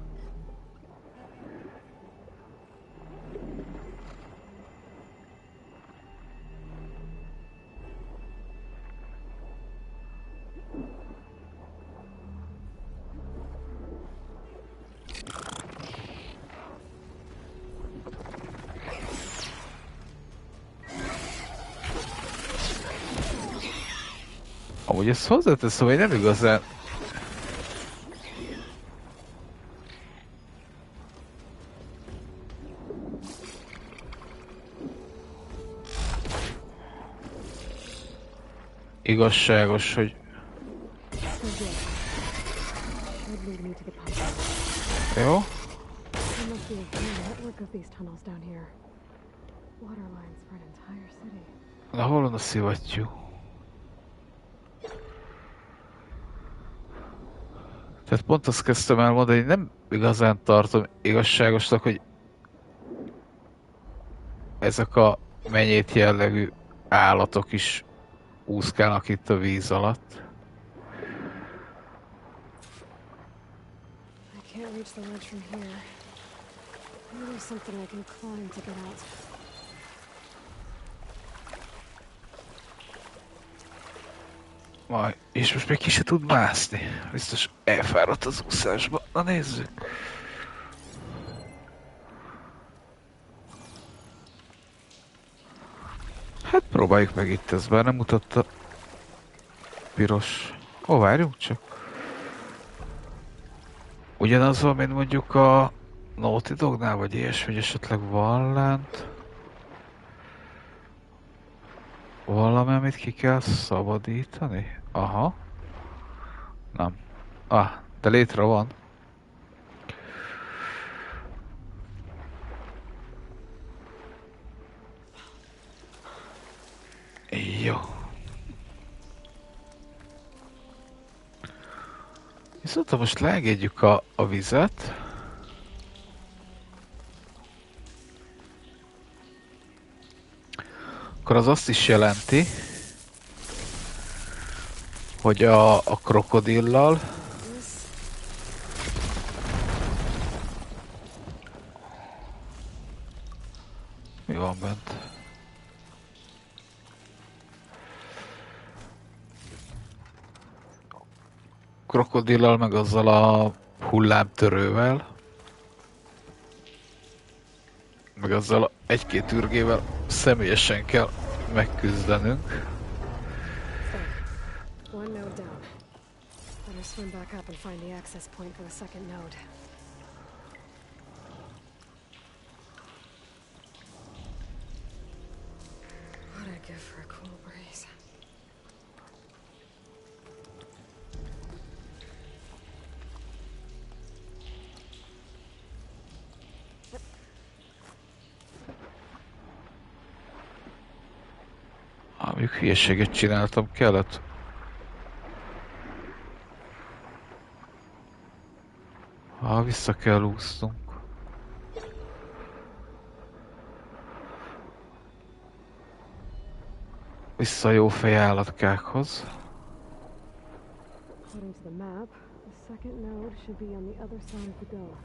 Amúgy ezt hozzáteszem, hogy nem igazán... igazságos, hogy... Should lead me to the pump. Jó? There must be a whole network of these tunnels down here. Water lines for an entire city. Na hol van a szivattyú? Tehát pont azt kezdtem el mondani, hogy nem igazán tartom igazságosnak, hogy ezek a menyét jellegű állatok is úszkálnak itt a víz alatt. I can't reach the ledge from here. Maybe there's something I can climb to get out. Majd, és most még ki se tud mászni. Biztos elfáradt az úszásba. Na nézzük. Hát próbáljuk meg itt, ez bár nem mutatta. Piros. Ó, várjunk csak. Ugyanaz van, mint mondjuk a Naughty Dognál, vagy ilyesmi, hogy esetleg van lent. Valami, amit ki kell szabadítani? Aha. Nem. Ah, de létre van. Jó. Viszont ha most leengedjük a vizet. Akkor az azt is jelenti, hogy a krokodillal mi van bent? Krokodillal meg azzal a hullámtörővel, meg azzal egy-két ürgével személyesen kell megküzdenünk. One node down. Better swim back up and find the access point for the second node. What I'd give for a cool breeze. Mondjuk hülyeséget csináltam, kellett. Vissza kell úsznunk. Vissza a jó fej állatkákhoz. According to the map, the second node should be on the other side of the dome.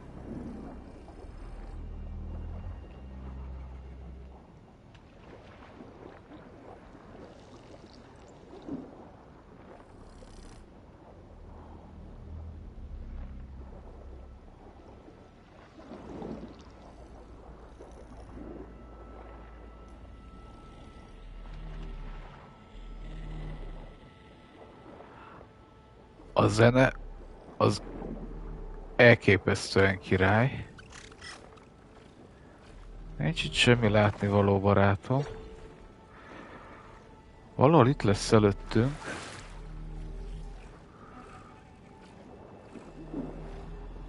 A zene az elképesztően király. Nincs itt semmi látnivaló, barátom. Valahol itt lesz előttünk.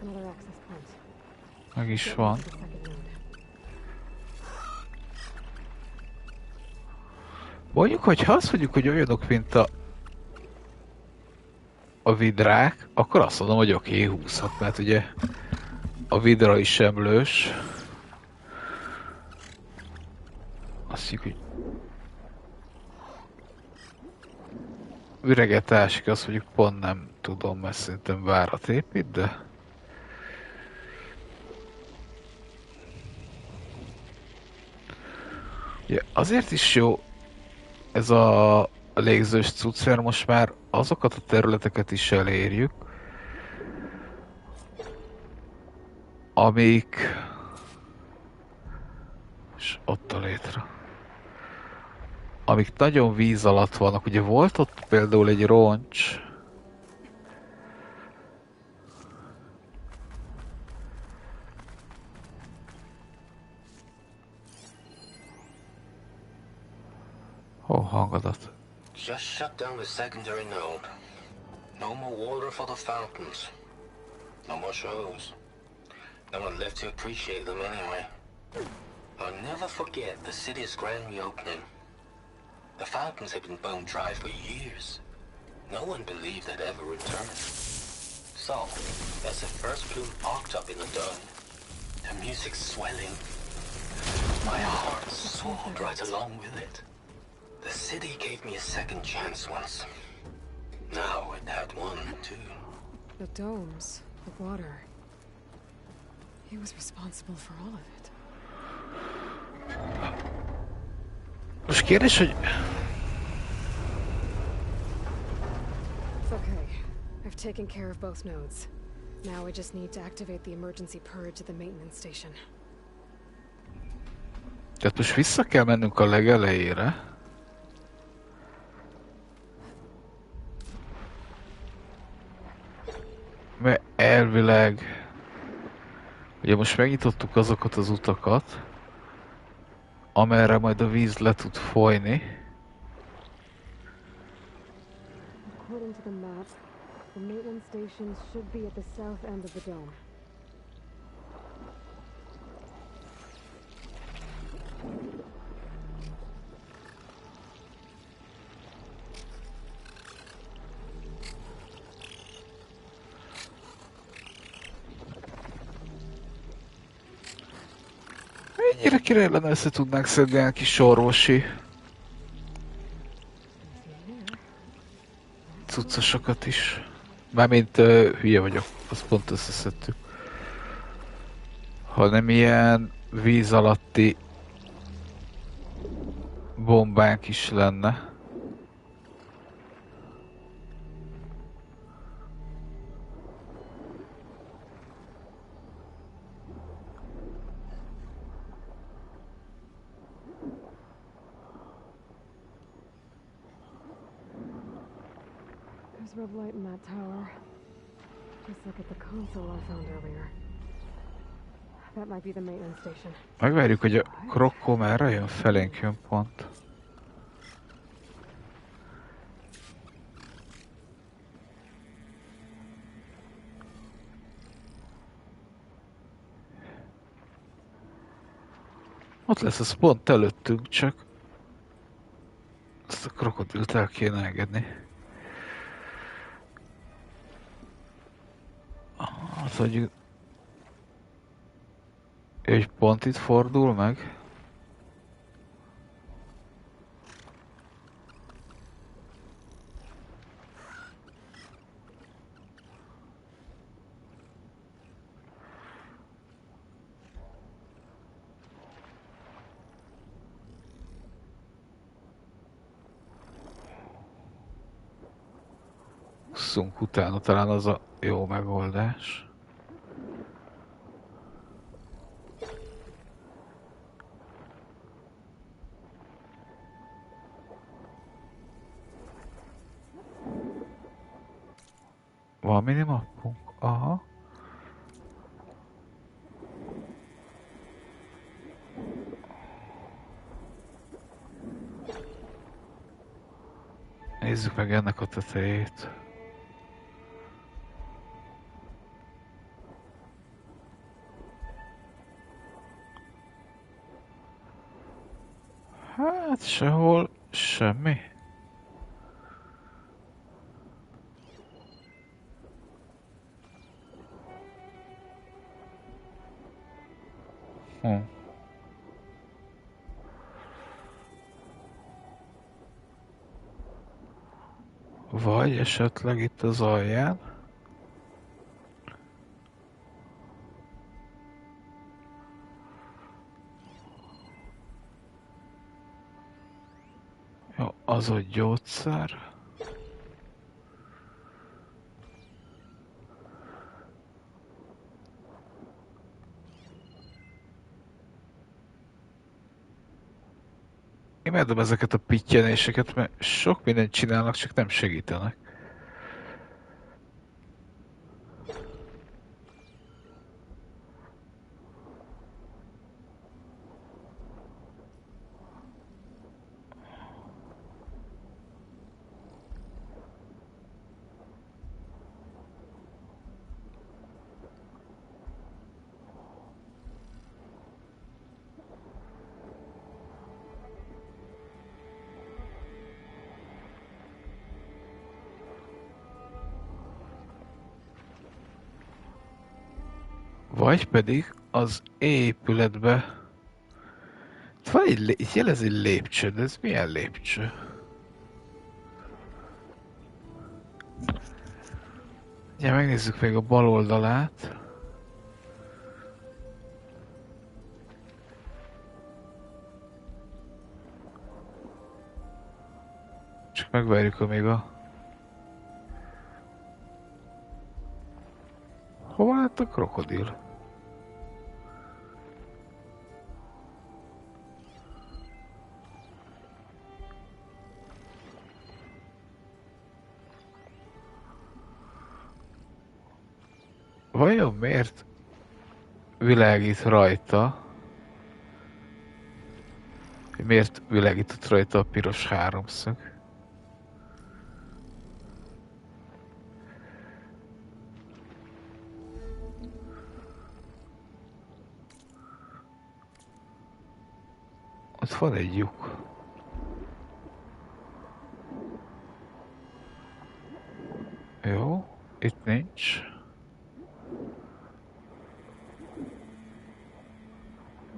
Another access point. Meg is van. The second node. Mondjuk, hogy ha azt mondjuk, hogy olyanok, mint a vidrák, akkor azt mondom, hogy oké, húzhat, mert ugye a vidra is emlős. Azt mondjuk, hogy üreget ásik, azt mondjuk pont nem tudom, mert szerintem várat épít, de... Ja, azért is jó ez a légzős cucc, mert most már azokat a területeket is elérjük, amik... És ott a létre. Amik nagyon víz alatt vannak. Ugye volt ott például egy roncs. Hangadat. Just shut down the secondary node. No more water for the fountains. No more shows. No one left to appreciate them anyway. I'll never forget the city's grand reopening. The fountains had been bone dry for years. No one believed they'd ever return. So, as the first plume arced up in the dome, the music swelling, my heart soared right along with it. The city gave me a second chance once. Now it had one, too. The domes, the water. He was responsible for all of it. Most kérdés, hogy... It's okay. I've taken care of both nodes. Now I just need to activate the emergency purge at the maintenance station. Tehát most vissza kell mennünk a legelejére. Mert elvileg... Ugye most megnyitottuk azokat az utakat, amerre majd a víz le tud folyni. According to the map, the maintenance station should be at the south end of the dome. Ennyire király lenne, össze tudnánk szedni egy kis orvosi cuccosokat is. Mármint hülye vagyok, azt pont összeszedtük. Hanem ilyen víz alatti bombánk is lenne. There's red light in that tower. Just look at the console I found earlier. That might be the maintenance station. Megvárjuk, hogy a krokkó merre jön, felénk jön pont. Ott lesz az pont előttünk, csak ezt a krokodilt el kéne engedni. Hát, hogy egy pont itt fordul meg. ússzunk utána, talán az a jó megoldás. Van minimappunk? Aha. Nézzük meg ennek a tetejét. Hát sehol semmi. Vagy esetleg itt az alján. Jó, az a gyógyszer. Imádom ezeket a pittyenéseket, mert sok mindent csinálnak, csak nem segítenek. Vagy pedig az épületbe... Itt van itt jelez egy lépcső, de ez milyen lépcső? Ja, megnézzük még a bal oldalát. Csak megvárjuk, amíg a... Hova lett a krokodil? Vajon miért világít rajta? Miért világított rajta a piros háromszög? Ott van egy lyuk. Jó, itt nincs.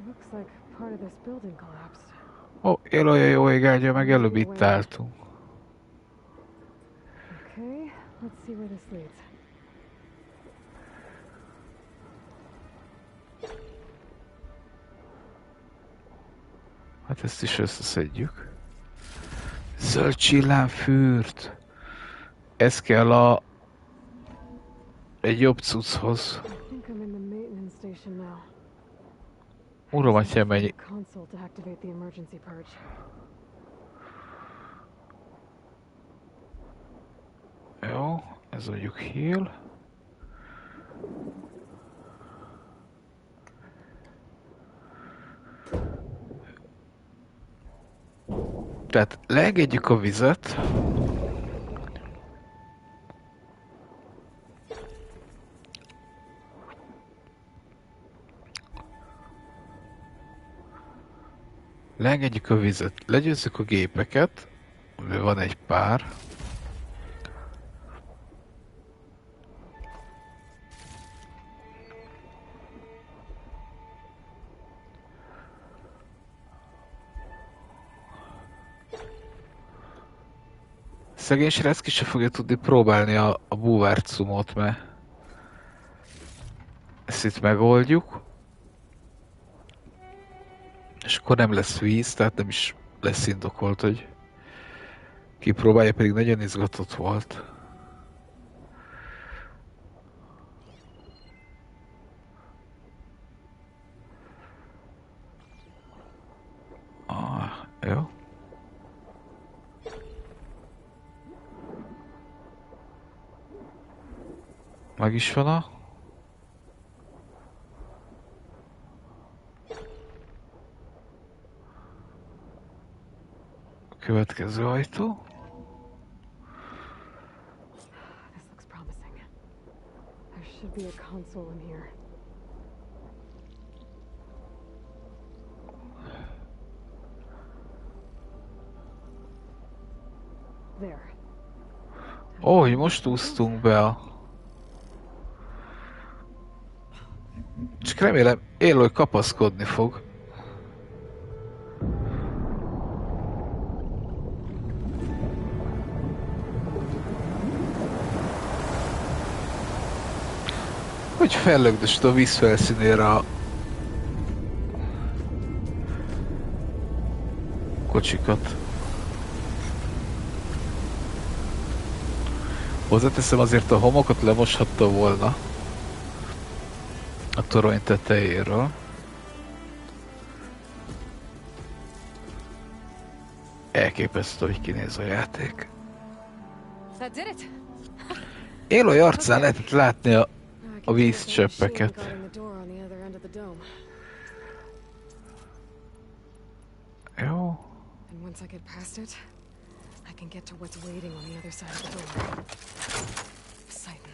Looks like part of this building collapsed. Ó, élője jó ég áldja, meg előbb itt álltunk. Okay, let's see where this leads. Hát ezt is összeszedjük. Zöld csillámfürt. Ez kell a... egy jobb cucchoz. I think I'm in the maintenance station now. Uram, atyám, mennyi... Console to activate the emergency purge. Jó, ez mondjuk heal. Tehát leengedjük a vizet. Leengedjük a vizet, legyőzzük a gépeket, van egy pár. Szegény srác ki se fogja tudni próbálni a búvárcumot, mert ezt itt megoldjuk. És akkor nem lesz víz, tehát nem is lesz indokolt, hogy kipróbálja, pedig nagyon izgatott volt. Meg is van a következő ajtó. This looks promising. There should be a console in here. There. Ó, hogy most úsztunk be a... Csak remélem Aloy kapaszkodni fog. Hogy fellögdösd a víz felszínére a kocsikat. Hozzáteszem, azért a homokot lemoshatta volna a torony tetejéről. Elképesztő, hogy kinéz a játék. That did it. Aloy arcán lehetett látni a Now I can vízcseppeket. guarding the door on the other end of the dome. Jó. And once I get past it, I can get to what's waiting on the other side of the door. Poseidon.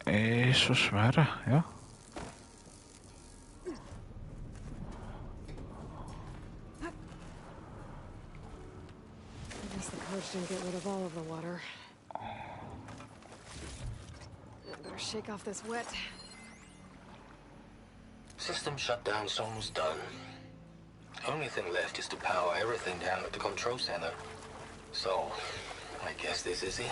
És most merre? Ja? I guess the coach didn't get rid of all of the water. I better shake off this wet. System shutdown's almost done. Only thing left is to power everything down at the control center. So, I guess this is it.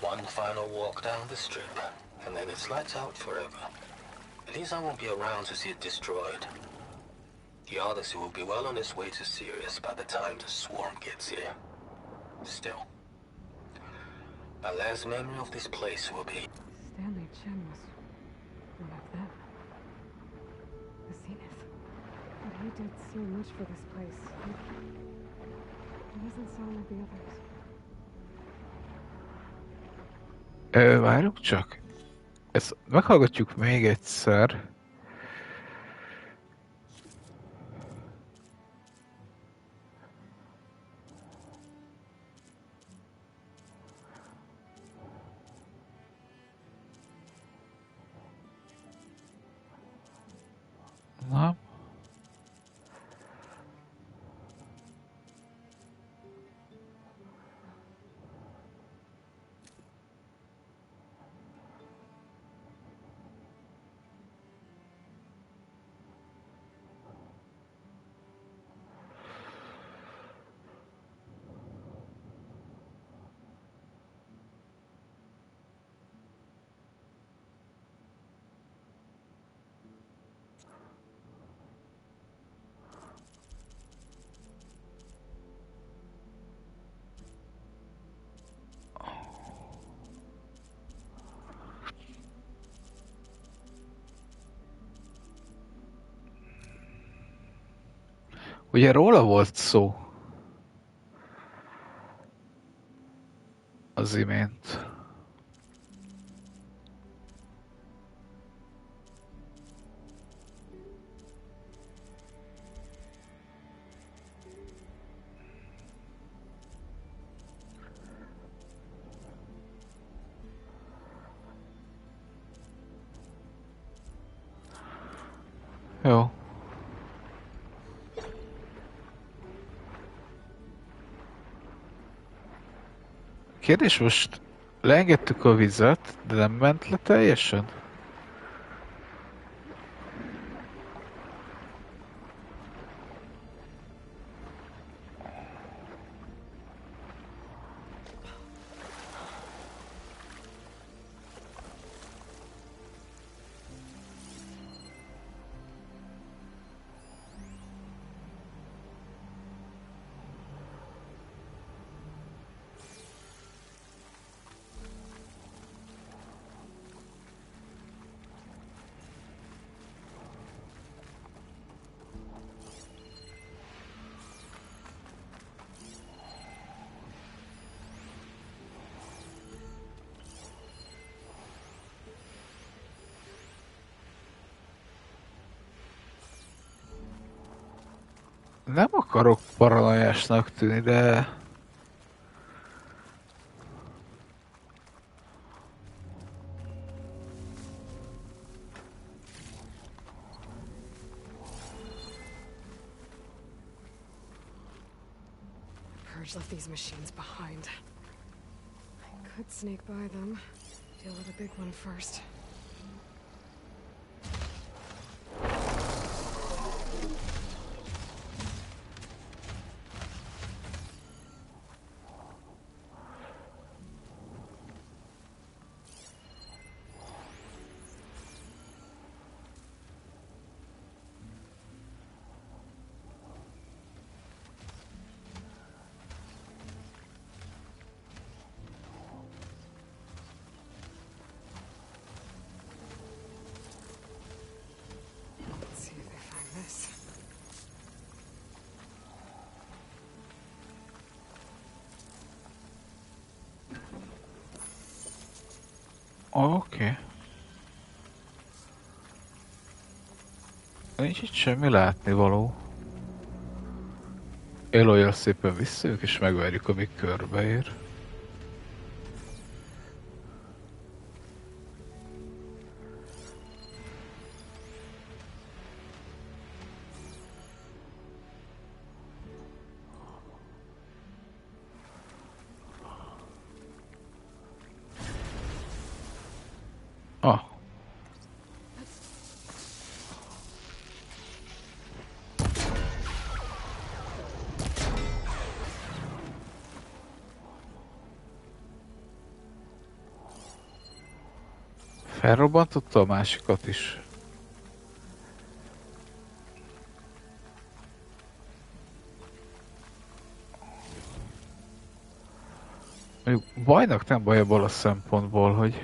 One final walk down the strip, and then it's lights out forever. At least I won't be around to see it destroyed. The Odyssey will be well on its way to Sirius by the time the swarm gets here. Still, my last memory of this place will be... Stanley Chen was one of them. The Zenith. But he did so much for this place. He doesn't sound like the others. Várjuk csak. Ezt meghallgatjuk még egyszer. Na. Ugye róla volt szó az imént. Jó. Kérdés, most leengedtük a vizet, de nem ment le teljesen? Nem akarok paranoiásnak tűnni, de... Purge left these machines behind. I could sneak by them. Deal with the big one first. Let's see if they find this. Oké. Nincs itt semmi látnivaló. Eloy-jal szépen visszajövünk és megverjük, amíg körbeér. Ah. Felrobbantotta a másikat is. Mondjuk bajnak nem baj abból a szempontból, hogy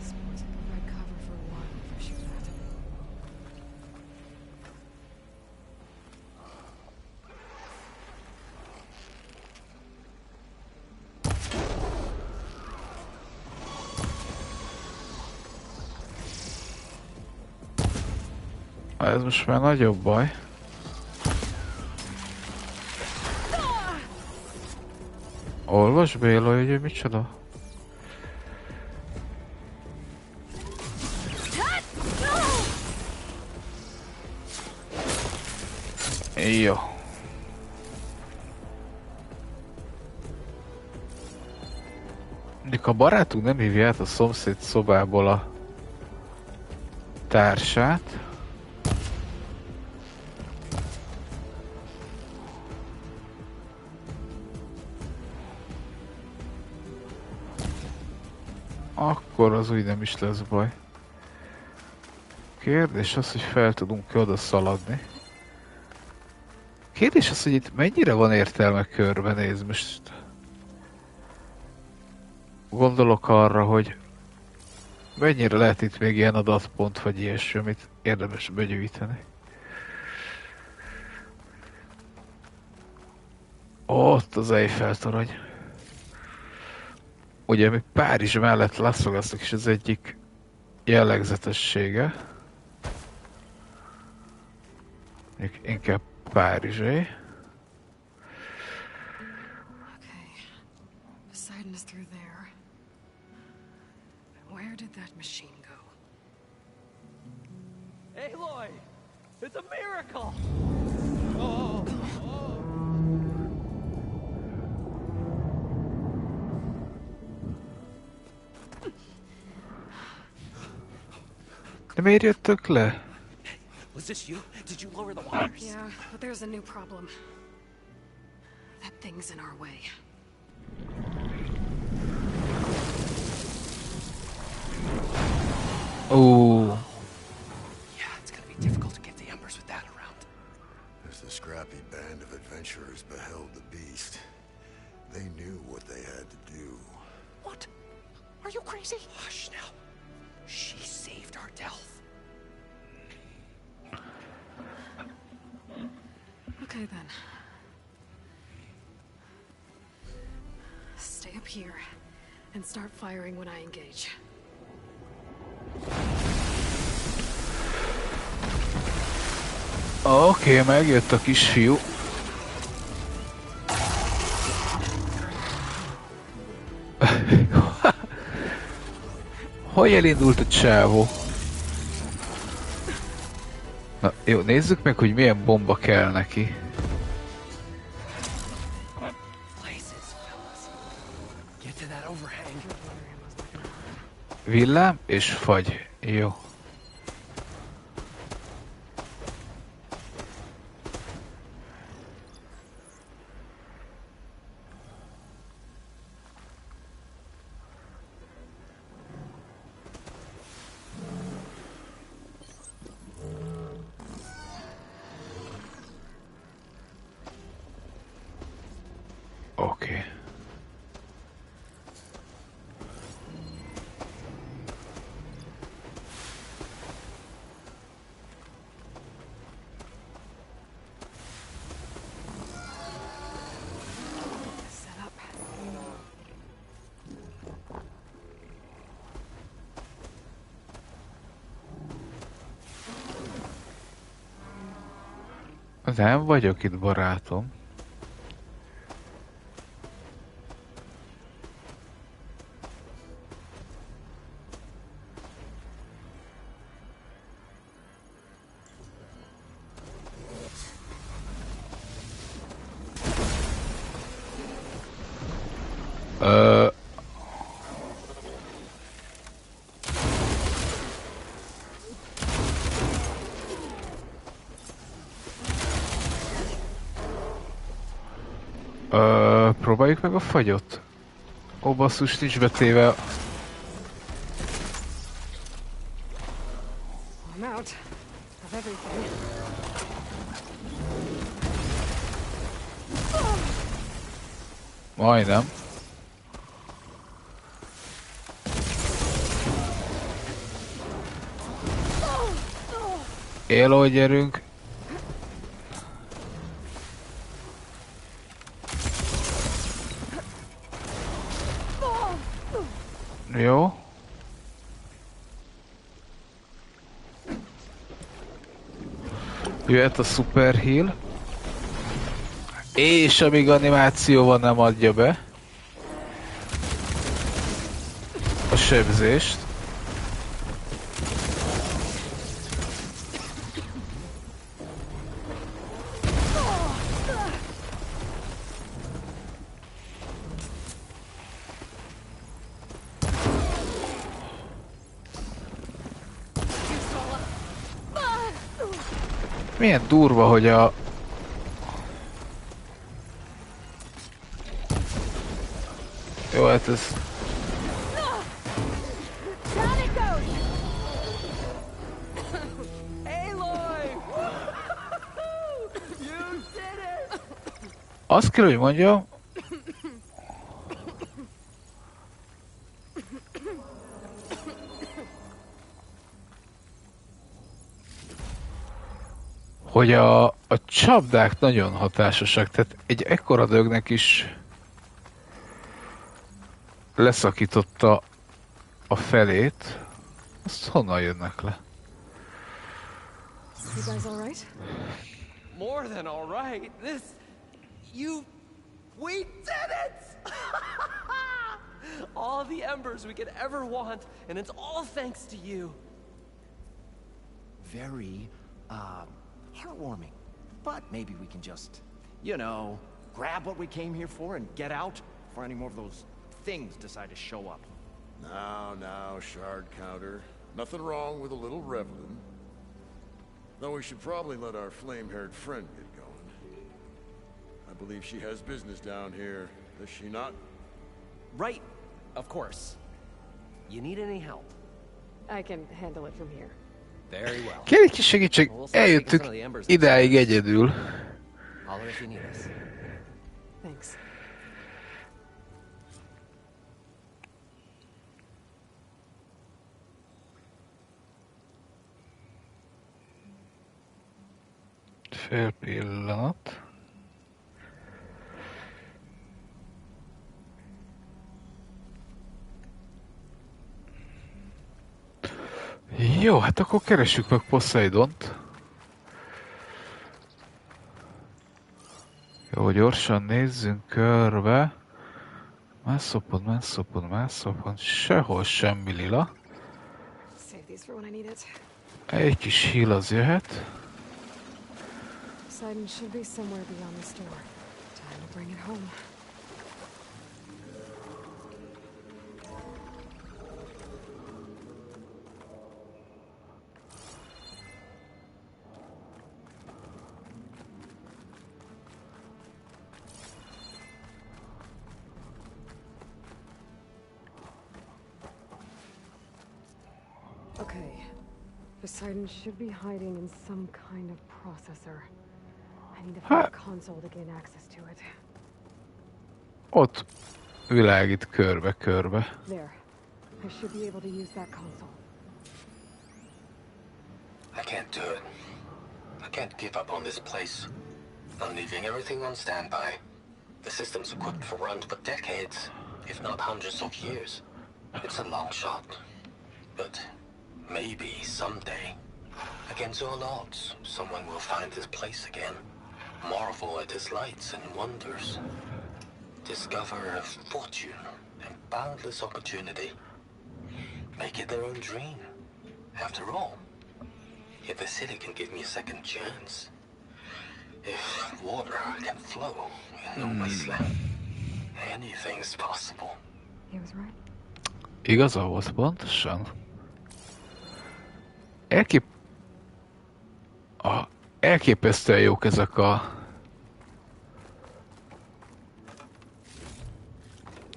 Suppose I could provide cover for a while if I shoot that. ez most már nagyobb baj. Olvasd be, Eloy, hogy micsoda? Jó. Mondjuk a barátunk nem hívja át a szomszéd szobából a társát. Akkor az úgy nem is lesz baj. Kérdés az, hogy fel tudunk-e oda szaladni. Kérdés az, hogy itt mennyire van értelme körbenézni most. Gondolok arra, hogy mennyire lehet itt még ilyen adatpont vagy ilyesmi, amit érdemes begyűjteni. Ott az Eiffel torony. Ugye mi Párizs mellett Las Vegasnak is az egyik jellegzetessége. Mondjuk inkább Párizsé. Okay. Poseidon is through there. Where did that machine go? Aloy! It's a miracle! De miért jöttök le? Was this you? Did you lower the wires? Yeah, but there's a new problem. That thing's in our way. Ó, Yeah, it's gonna be difficult to get the embers with that around. As the scrappy band of adventurers beheld the beast, they knew what they had to do. What? Are you crazy? Hush now. She saved our Delph. Okay then. Stay up here and start firing when I engage. Oké, megjött a kisfiú. Hogy elindult a csávó? Na, jó, nézzük meg, hogy milyen bomba kell neki. Villám és fagy. Jó. Oké. Set up. Nem vagyok itt, barátom. Próbáljuk meg a fagyot. Ó, basszus, nincs betéve. I'm out of everything. Majdnem. Éló, gyerünk. Jó. Jöhet a super heal. És amíg animáció van, nem adja be a sebzést. Milyen durva, hogy a... Jó, hát ez... Azt kell, hogy mondjam... hogy a csapdák nagyon hatásosak, tehát egy ekkora dögnek is leszakította a felét. Azt honnan jönnek le? You guys all right? More than all right. We did it! All the embers we could ever want, and it's all thanks to you. Very, heartwarming. But maybe we can just, you know, grab what we came here for and get out before any more of those things decide to show up. Now, shard counter. Nothing wrong with a little reveling. Though we should probably let our flame-haired friend get going. I believe she has business down here, does she not? Right, of course. You need any help? I can handle it from here. Very well. Kér egy kis segítség, eljöttük idáig egyedül. Holler if you need us. Thanks. Fél pillanat. Jó, hát akkor keressük meg Poseidont. Jó, gyorsan nézzünk körbe. Mászopon. Sehol semmi lila. Save these for when I need it. Egy kis heal az jöhet. Poseidon should be somewhere beyond this door. Time to bring it home. Okay. Poseidon should be hiding in some kind of processor. I need to find a console to gain access to it. Ott világít körbe-körbe. There. I should be able to use that console. I can't do it. I can't give up on this place. I'm leaving everything on standby. The system's equipped for runs for decades, if not hundreds of years. It's a long shot, but maybe someday, against all odds, someone will find this place again, marvel at its lights and wonders, discover a fortune and boundless opportunity, make it their own dream. After all, if the city can give me a second chance, if water can flow in a wasteland, anything's possible. He was right. Igaza volt pontosan. Elképesztően jók ezek a...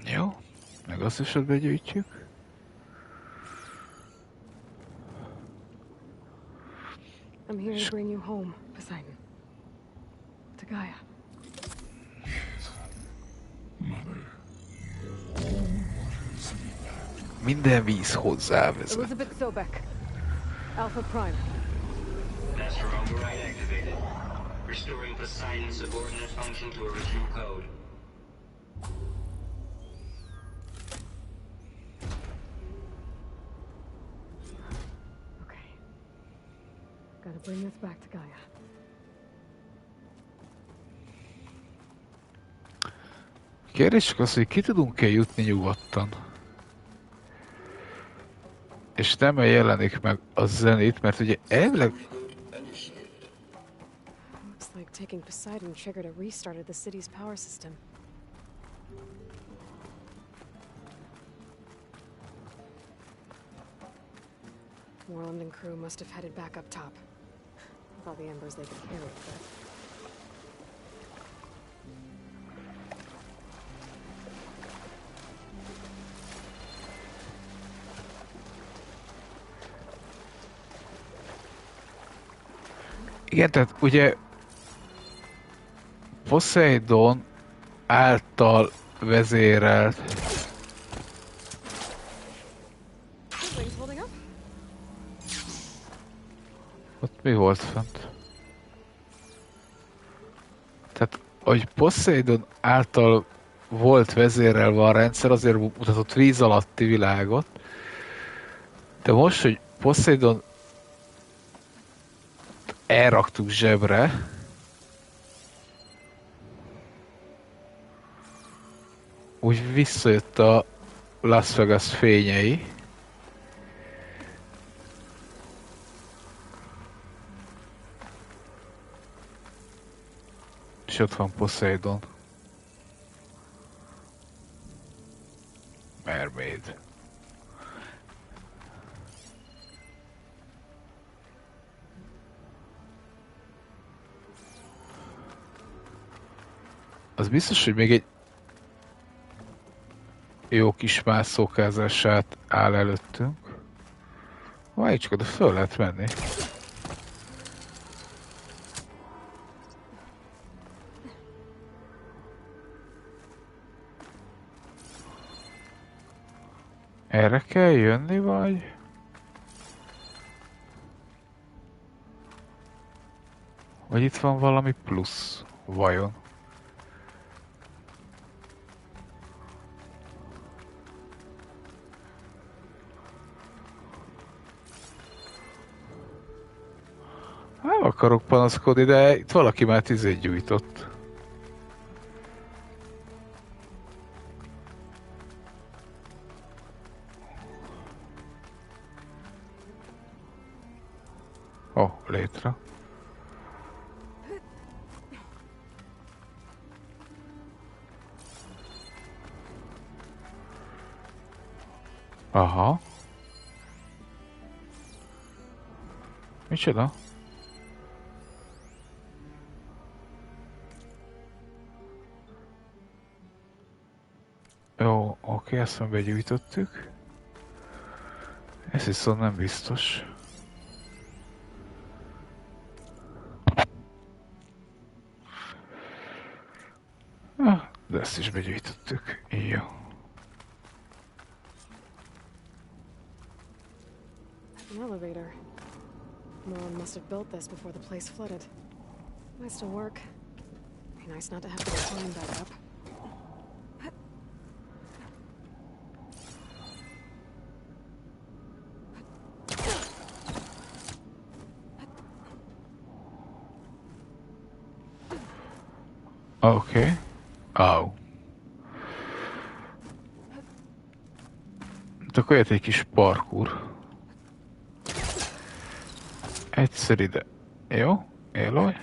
Jó, meg azt is ott begyűjtjük. I'm here to bring you home, Poseidon. To Gaia. Minden víz hozzávezet. Elizabeth Sobek. Alpha Prime. Master override activated. Restoring Poseidon's subordinate function to original code. Okay. Gotta bring this back to Gaia. Kérdés csak az, hogy ki tudunk-e jutni nyugodtan. És nem jelenik meg a zenét, mert ugye elvileg... Looks like taking Poseidon triggered a restart of the city's power system. Moreland and crew must have headed back up top. With all the embers they could carry, but... Igen, tehát ugye Poseidon által vezérelt Wings holding up? ott mi volt fent? Tehát, hogy Poseidon által volt vezérelve a rendszer, azért mutatott víz alatti világot, de most, hogy Poseidon elraktuk zsebre, úgy visszajött a Las Vegas fényei. És ott van Poseidon. Mermaid. Az biztos, hogy még egy jó kis mászókázását áll előttünk. Várj csak, oda föl lehet menni. Erre kell jönni, vagy? Vagy itt van valami plusz, vajon? Nem akarok panaszkodni, de itt valaki már tüzet gyújtott. Ó, létre. Aha. Micsoda? Jó, oké, ezt már begyűjtöttük. Ez viszont nem biztos. De ezt is begyűjtöttük. Jó. An elevator. No one must have built this before the place flooded. Might still work. Be nice not to have to climb back up. Oké. Au. De akkor jött egy kis parkour. Egyszer ide. Jó? Éloj.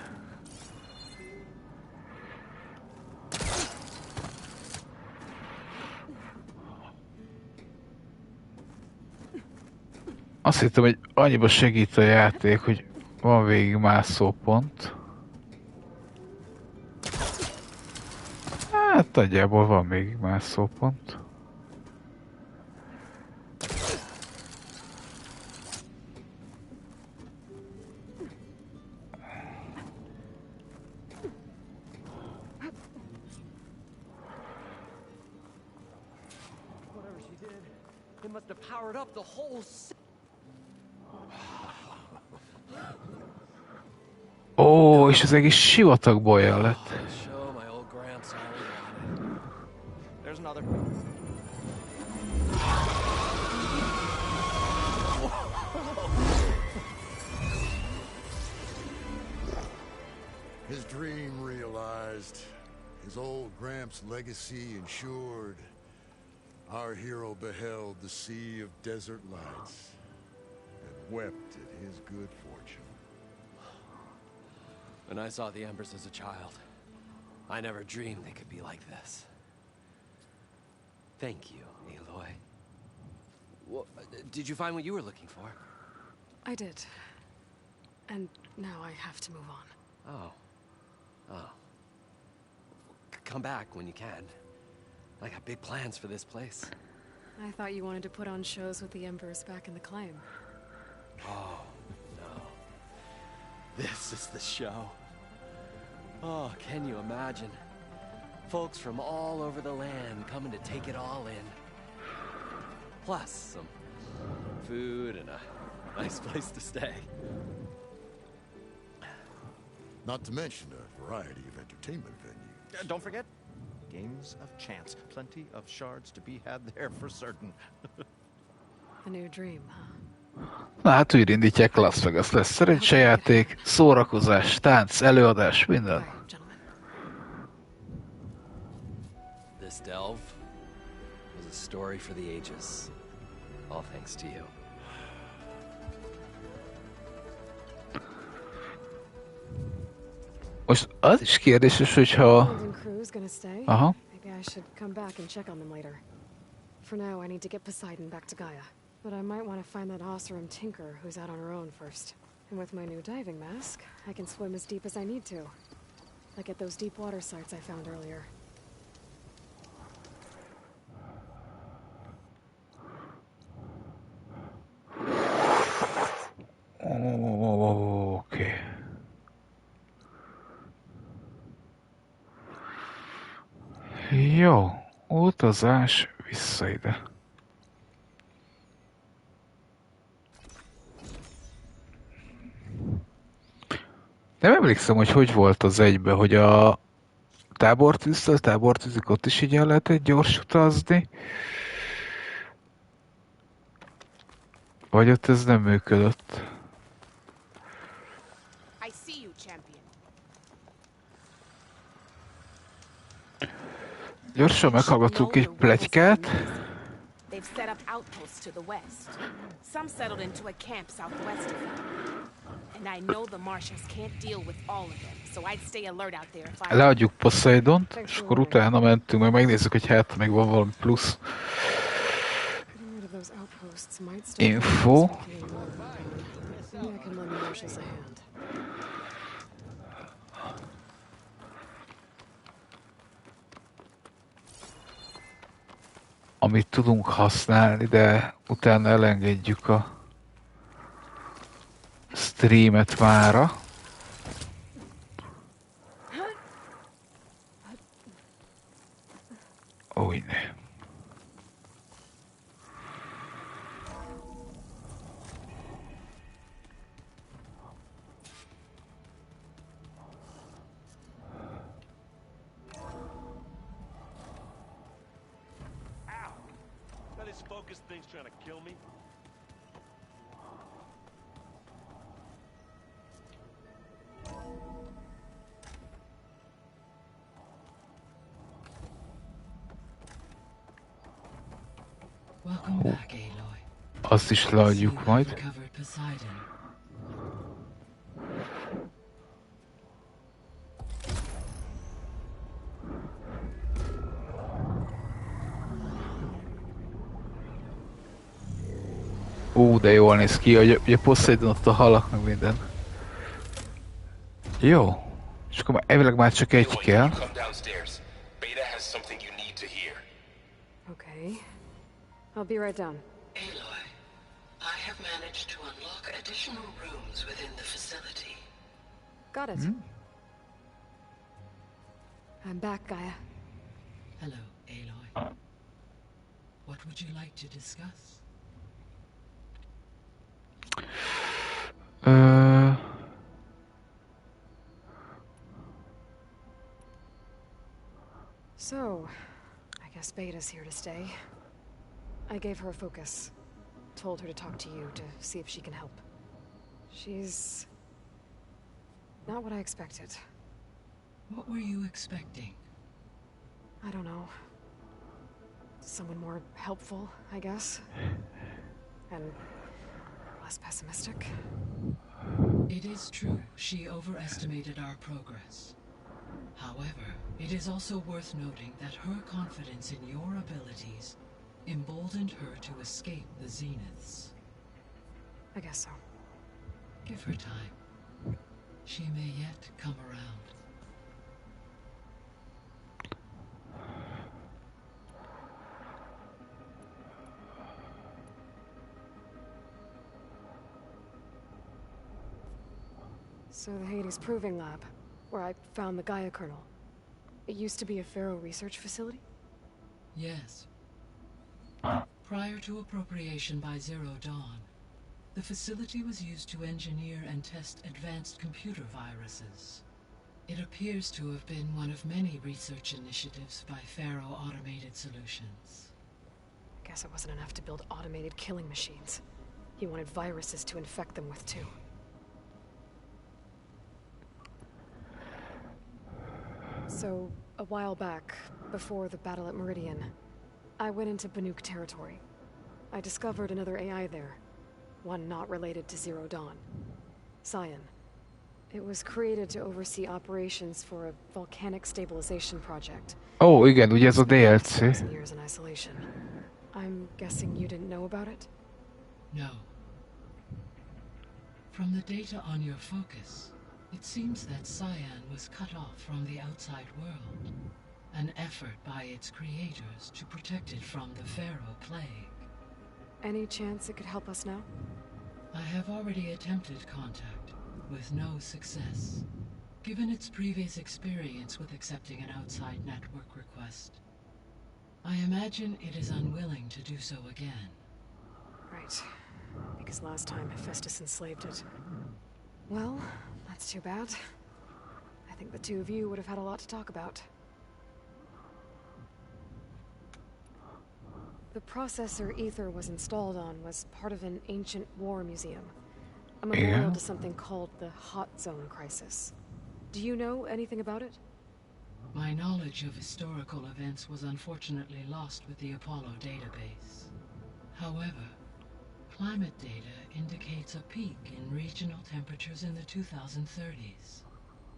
Azt hittem, hogy annyiba segít a játék, hogy van végigmászó pont. Hát nagyjából van végigmászó pont. Whatever she did, it must have powered up the whole Ó, és az egész sivatagból jön lett. show my old gramps all he wanted. There's another. His dream realized, his old Gramps' legacy ensured. Our hero beheld the sea of desert lights and wept at his good fortune. When I saw the embers as a child, I never dreamed they could be like this. Thank you, Aloy. Well, did you find what you were looking for? I did. And now I have to move on. Oh. Oh. Come back when you can. I got big plans for this place. I thought you wanted to put on shows with the Embers back in the claim. Oh, no. This is the show. Oh, can you imagine? Folks from all over the land coming to take it all in. Plus some food and a nice place to stay. Not to mention a variety of entertainment venues. Don't forget, games of chance. Plenty of shards to be had there for certain. A new dream, huh? Na hát úgy indítják, Las Vegas lesz szerencsejáték, szórakozás, tánc, előadás, minden. Right, gentlemen. This delve was a story for the ages. All thanks to you. Most az is kérdéses, hogyha... Golden crew's gonna stay. Aha. Maybe I should come back and check on them later. For now, I need to get Poseidon back to Gaia. But I might want to find that Oseram Tinker who's out on her own first. And with my new diving mask, I can swim as deep as I need to. Like at those deep water sites I found earlier. Oké. Jó, utazás vissza ide. Nem emlékszem, hogy volt az egybe, hogy a tábortűzik ott is így el lehetett gyors utazni. Vagy ott ez nem működött. Gyorsan meghallgatunk egy pletykát. They've set up outposts to the west. Some settled into a camp southwest of them. And I know the Martians can't deal with all of them, so I'd stay alert out there if I... Leadjuk Poseidont, és akkor utána mentünk, meg megnézzük, hogy hát még van valami plusz info. Amit tudunk használni, de utána elengedjük a streamet mára. Újne. Trying to kill me? Welcome back, Aloy. Azt is leadjuk majd. De jól néz ki, hogy ugye Poseidon ott a halak, meg minden. Jó. És akkor elvileg már csak egy kell. Okay. I'll be right down. Aloy, I have managed to unlock additional rooms within the facility. Got it. I'm back, Gaia. Hello, Aloy. What would you like to discuss? So, I guess Beta's here to stay. I gave her a focus. Told her to talk to you to see if she can help. She's... not what I expected. What were you expecting? I don't know. Someone more helpful, I guess. And less pessimistic. It is true, she overestimated our progress. However, it is also worth noting that her confidence in your abilities emboldened her to escape the Zeniths. I guess so. Give her time. She may yet come around. So the Hades Proving Lab, where I found the Gaia kernel. It used to be a Pharaoh research facility? Yes. Prior to appropriation by Zero Dawn, the facility was used to engineer and test advanced computer viruses. It appears to have been one of many research initiatives by Pharaoh Automated Solutions. Guess it wasn't enough to build automated killing machines. He wanted viruses to infect them with too. So, a while back, before the battle at Meridian, I went into Banuk territory. I discovered another AI there. One not related to Zero Dawn. Cyan. It was created to oversee operations for a volcanic stabilization project. Oh, igen, ugye ez a DLC. Years in isolation. I'm guessing you didn't know about it? No. From the data on your focus, it seems that Cyan was cut off from the outside world. An effort by its creators to protect it from the Pharaoh plague. Any chance it could help us now? I have already attempted contact, with no success. Given its previous experience with accepting an outside network request, I imagine it is unwilling to do so again. Right. Because last time Hephaestus enslaved it. Well, that's too bad. I think the two of you would have had a lot to talk about. The processor Ether was installed on was part of an ancient war museum. A memorial to something called the Hot Zone Crisis. Do you know anything about it? My knowledge of historical events was unfortunately lost with the Apollo database. However, climate data indicates a peak in regional temperatures in the 2030s.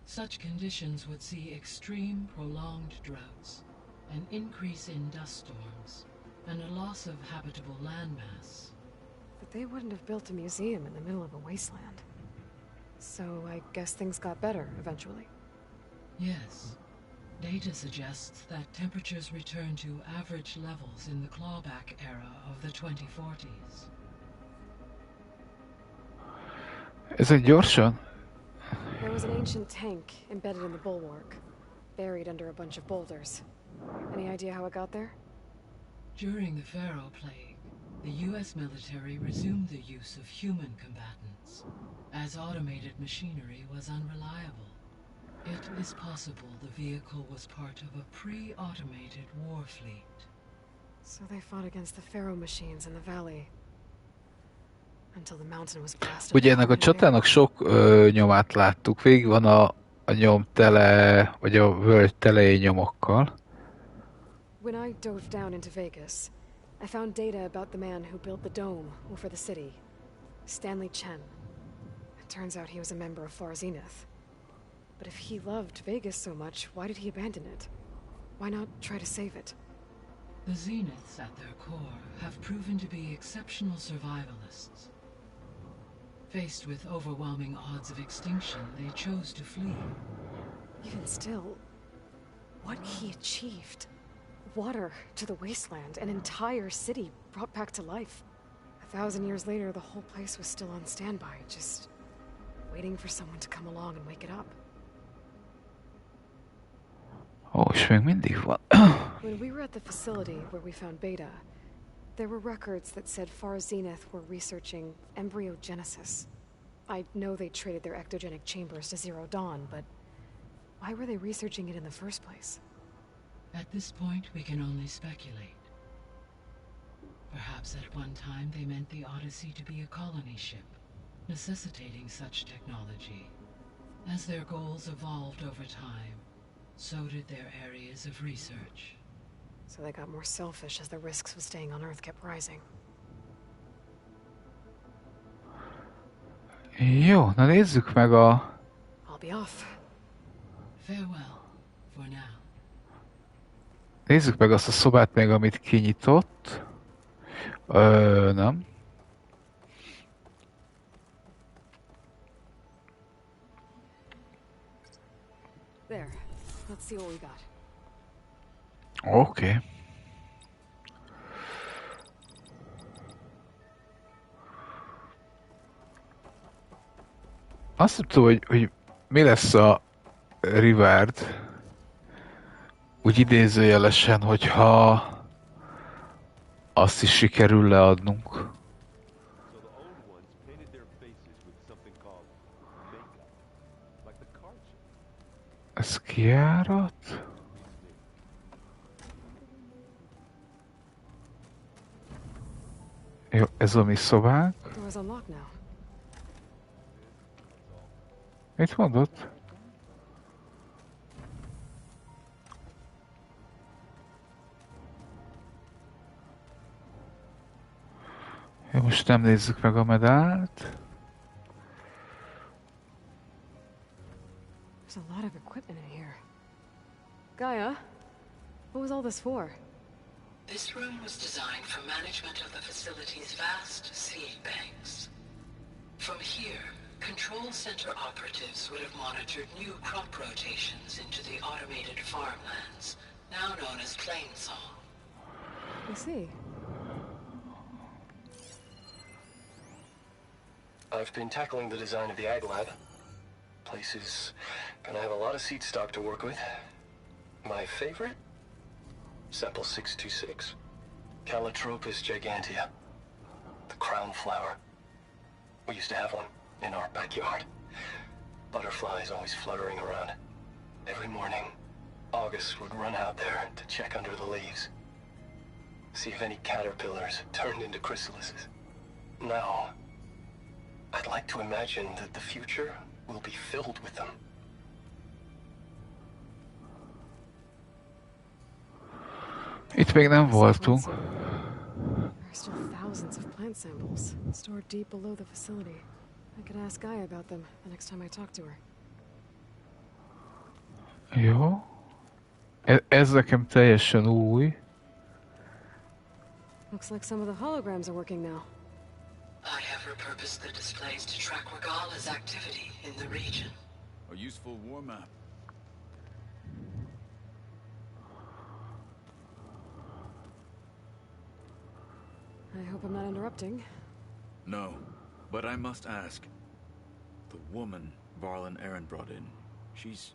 Such conditions would see extreme, prolonged droughts, an increase in dust storms, and a loss of habitable landmass. But they wouldn't have built a museum in the middle of a wasteland. So I guess things got better eventually. Yes. Data suggests that temperatures return to average levels in the clawback era of the 2040s. Ez egy gyorsan? There was an ancient tank embedded in the bulwark, buried under a bunch of boulders. Any idea how it got there? During the Pharaoh Plague, the US military resumed the use of human combatants, as automated machinery was unreliable. It is possible the vehicle was part of a pre-automated war fleet. So they fought against the Pharaoh machines in the valley. Until the mountain was blasted. Ugye ennek a csatának sok nyomát láttuk, végig van a nyom tele, vagy a völgy telei nyomokkal. When I dove down into Vegas, I found data about the man who built the dome over the city, Stanley Chen. It turns out he was a member of Far Zenith. But if he loved Vegas so much, why did he abandon it? Why not try to save it? The Zeniths at their core have proven to be exceptional survivalists. Faced with overwhelming odds of extinction, they chose to flee. Even still, what he achieved. Water to the wasteland, an entire city brought back to life. 1,000 years later, the whole place was still on standby, just waiting for someone to come along and wake it up. Ó, és még mindig van. When we were at the facility where we found Beta, there were records that said Far Zenith were researching embryogenesis. I know they traded their ectogenic chambers to Zero Dawn, but why were they researching it in the first place? At this point, we can only speculate. Perhaps at one time they meant the Odyssey to be a colony ship, necessitating such technology. As their goals evolved over time, so did their areas of research. So they got more selfish as the risks of staying on Earth kept rising. Jó, na nézzük meg a... I'll be off. Farewell, for now. Nézzük meg azt a szobát még, amit kinyitott. Nem. There. Let's see what we got. Oké. Azt nem tudom, hogy mi lesz a reward, úgy idézőjelesen, hogyha azt is sikerül leadnunk. So the old ones painted their faces with something called makeup, like the card show. Ez kijárat? Jó, ez a mi szobánk. Door's unlocked now. Mit mondott? Jó, most nem nézzük meg a medált. There's a lot of equipment in here. Gaia, what was all this for? This room was designed for management of the facility's vast seed banks. From here, control center operatives would have monitored new crop rotations into the automated farmlands, now known as Plainsaw. I see. I've been tackling the design of the Ag Lab. Place is gonna have a lot of seed stock to work with. My favorite? Sample 626. Calotropis gigantea. The crown flower. We used to have one in our backyard. Butterflies always fluttering around. Every morning, August would run out there to check under the leaves. See if any caterpillars turned into chrysalises. Now, I'd like to imagine that the future will be filled with them. Jó, ez a mi szobánk. Most of the equipment is in the main hall. If you want to check out the lab, you can. Thanks. Itt van ott. Itt még nem This plant voltunk. sample. There are still thousands of plant samples stored deep below the facility. I could ask Gaia about them the next time I talk to her. Jó. Ez nekem teljesen új. Looks like some of the holograms are working now. I have repurposed the displays to track Regala's activity in the region. A useful war map. I hope I'm not interrupting. No, but I must ask. The woman Varlin Aaron brought in, she's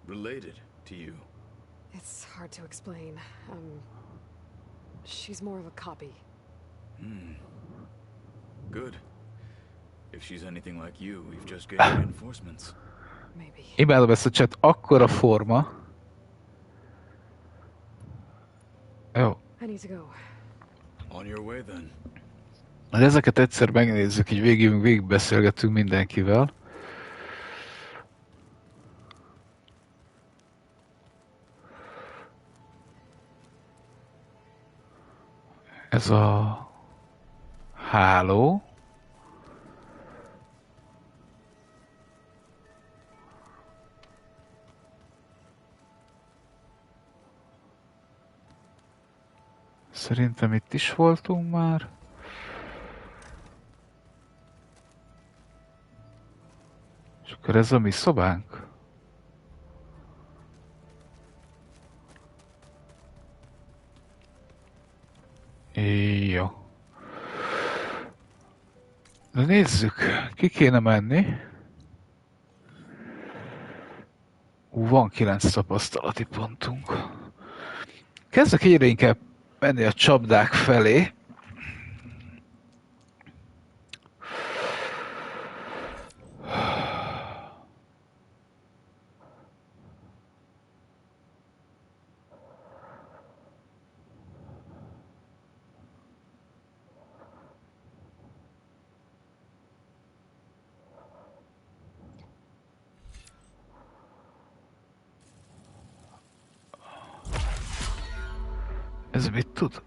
related to you. It's hard to explain. She's more of a copy. Good. If she's anything like you, we've just gained reinforcements. Maybe. Imádom ezt a chat, akkora forma. Jó. I need to go. On your way then. De ezeket egyszer megnézzük, így végigbeszélgetünk mindenkivel. Ez a háló. Szerintem itt is voltunk már. És akkor ez a mi szobánk? Jó. De nézzük, ki kéne menni. Van 9 tapasztalati pontunk. Kezdek egyre inkább menni a csapdák felé. Ez mit tud?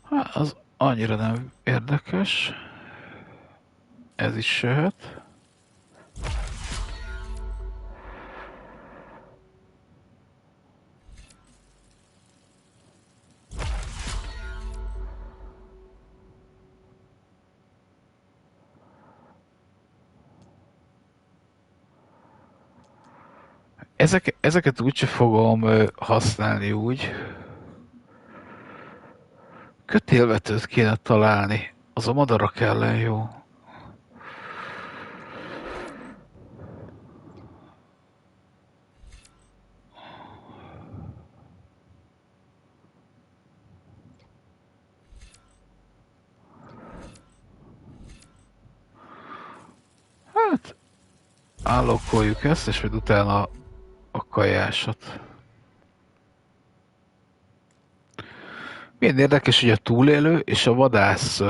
Hát, az annyira nem érdekes. Ez is jöhet. Ezeket úgyse fogom használni úgy. Kötélvetőt kéne találni. Az a madarak ellen jó. Hát, állokoljuk ezt, és majd utána a kajásat. Milyen érdekes, hogy a túlélő és a vadász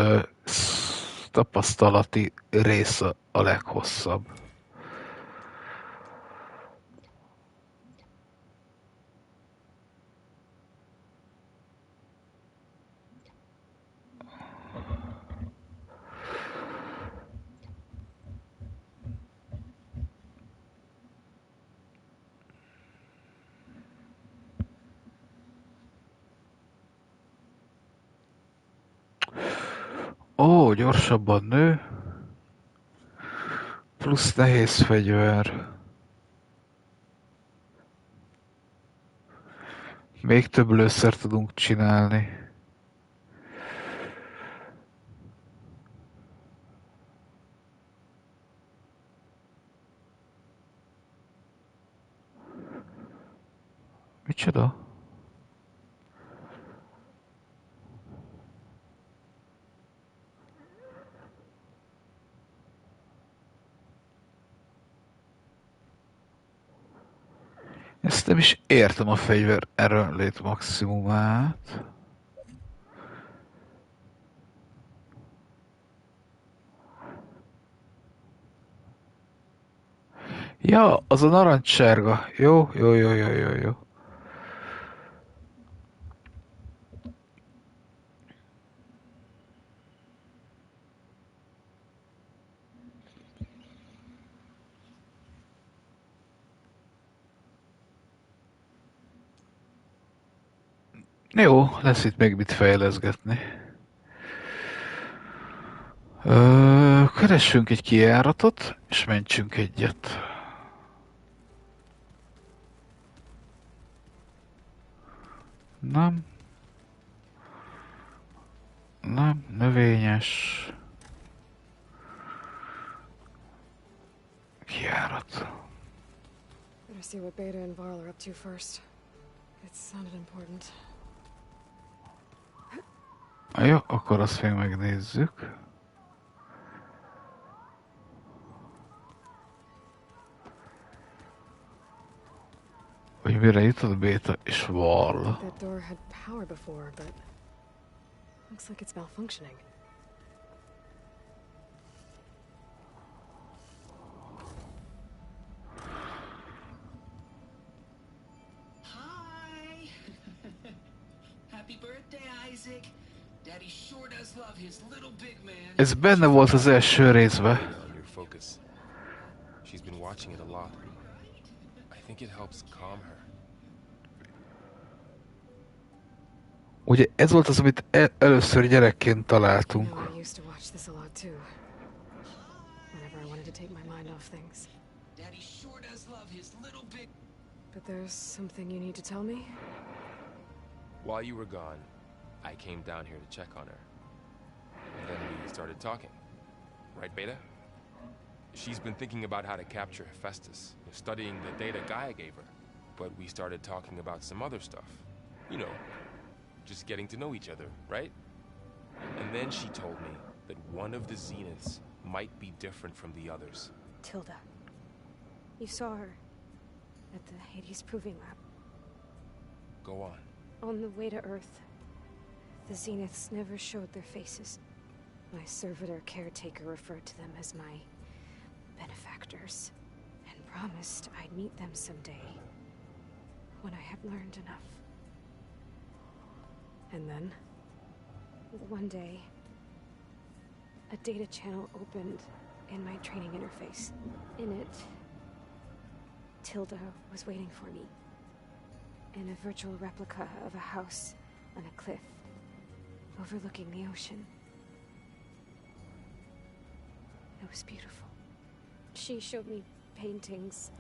tapasztalati rész a leghosszabb. Ó, gyorsabban nő. Plusz nehéz fegyver. Még több lőszert tudunk csinálni. Micsoda? Ezt nem is értem a fegyver erőnlét maximumát. Ja, az a narancssárga. Jó, jó, jó, jó, jó, jó. Jó, lesz itt még mit fejleszgetni. Keressünk egy kijáratot, és mentsünk egyet. Nem. Nem, növényes. Kijárat. Better see what Beta and Varl are up to first. It sounded important. Jó, akkor azt még megnézzük. Hogy mire jutott Beta és Varl. That door had power before, but looks like it's malfunctioning. Hi! Happy birthday, Isaac! Daddy sure does love his little big man. Ez benne volt az első részben. She's been watching it a lot. I think it helps calm her. Ugye ez volt az, amit először gyerekként találtunk. I used to watch this a lot too. Whenever I wanted to take my mind off things. Daddy sure does love his little big. But there's something you need to tell me? While you were gone, I came down here to check on her. And then we started talking. Right, Beta? She's been thinking about how to capture Hephaestus, studying the data Gaia gave her. But we started talking about some other stuff. You know, just getting to know each other, right? And then she told me that one of the Zeniths might be different from the others. Tilda. You saw her at the Hades Proving Lab. Go on. On the way to Earth, the Zeniths never showed their faces. My servitor caretaker referred to them as my benefactors, and promised I'd meet them someday, when I had learned enough. And then, one day, a data channel opened in my training interface. In it, Tilda was waiting for me, in a virtual replica of a house on a cliff, overlooking the ocean. It was beautiful. She showed me paintings,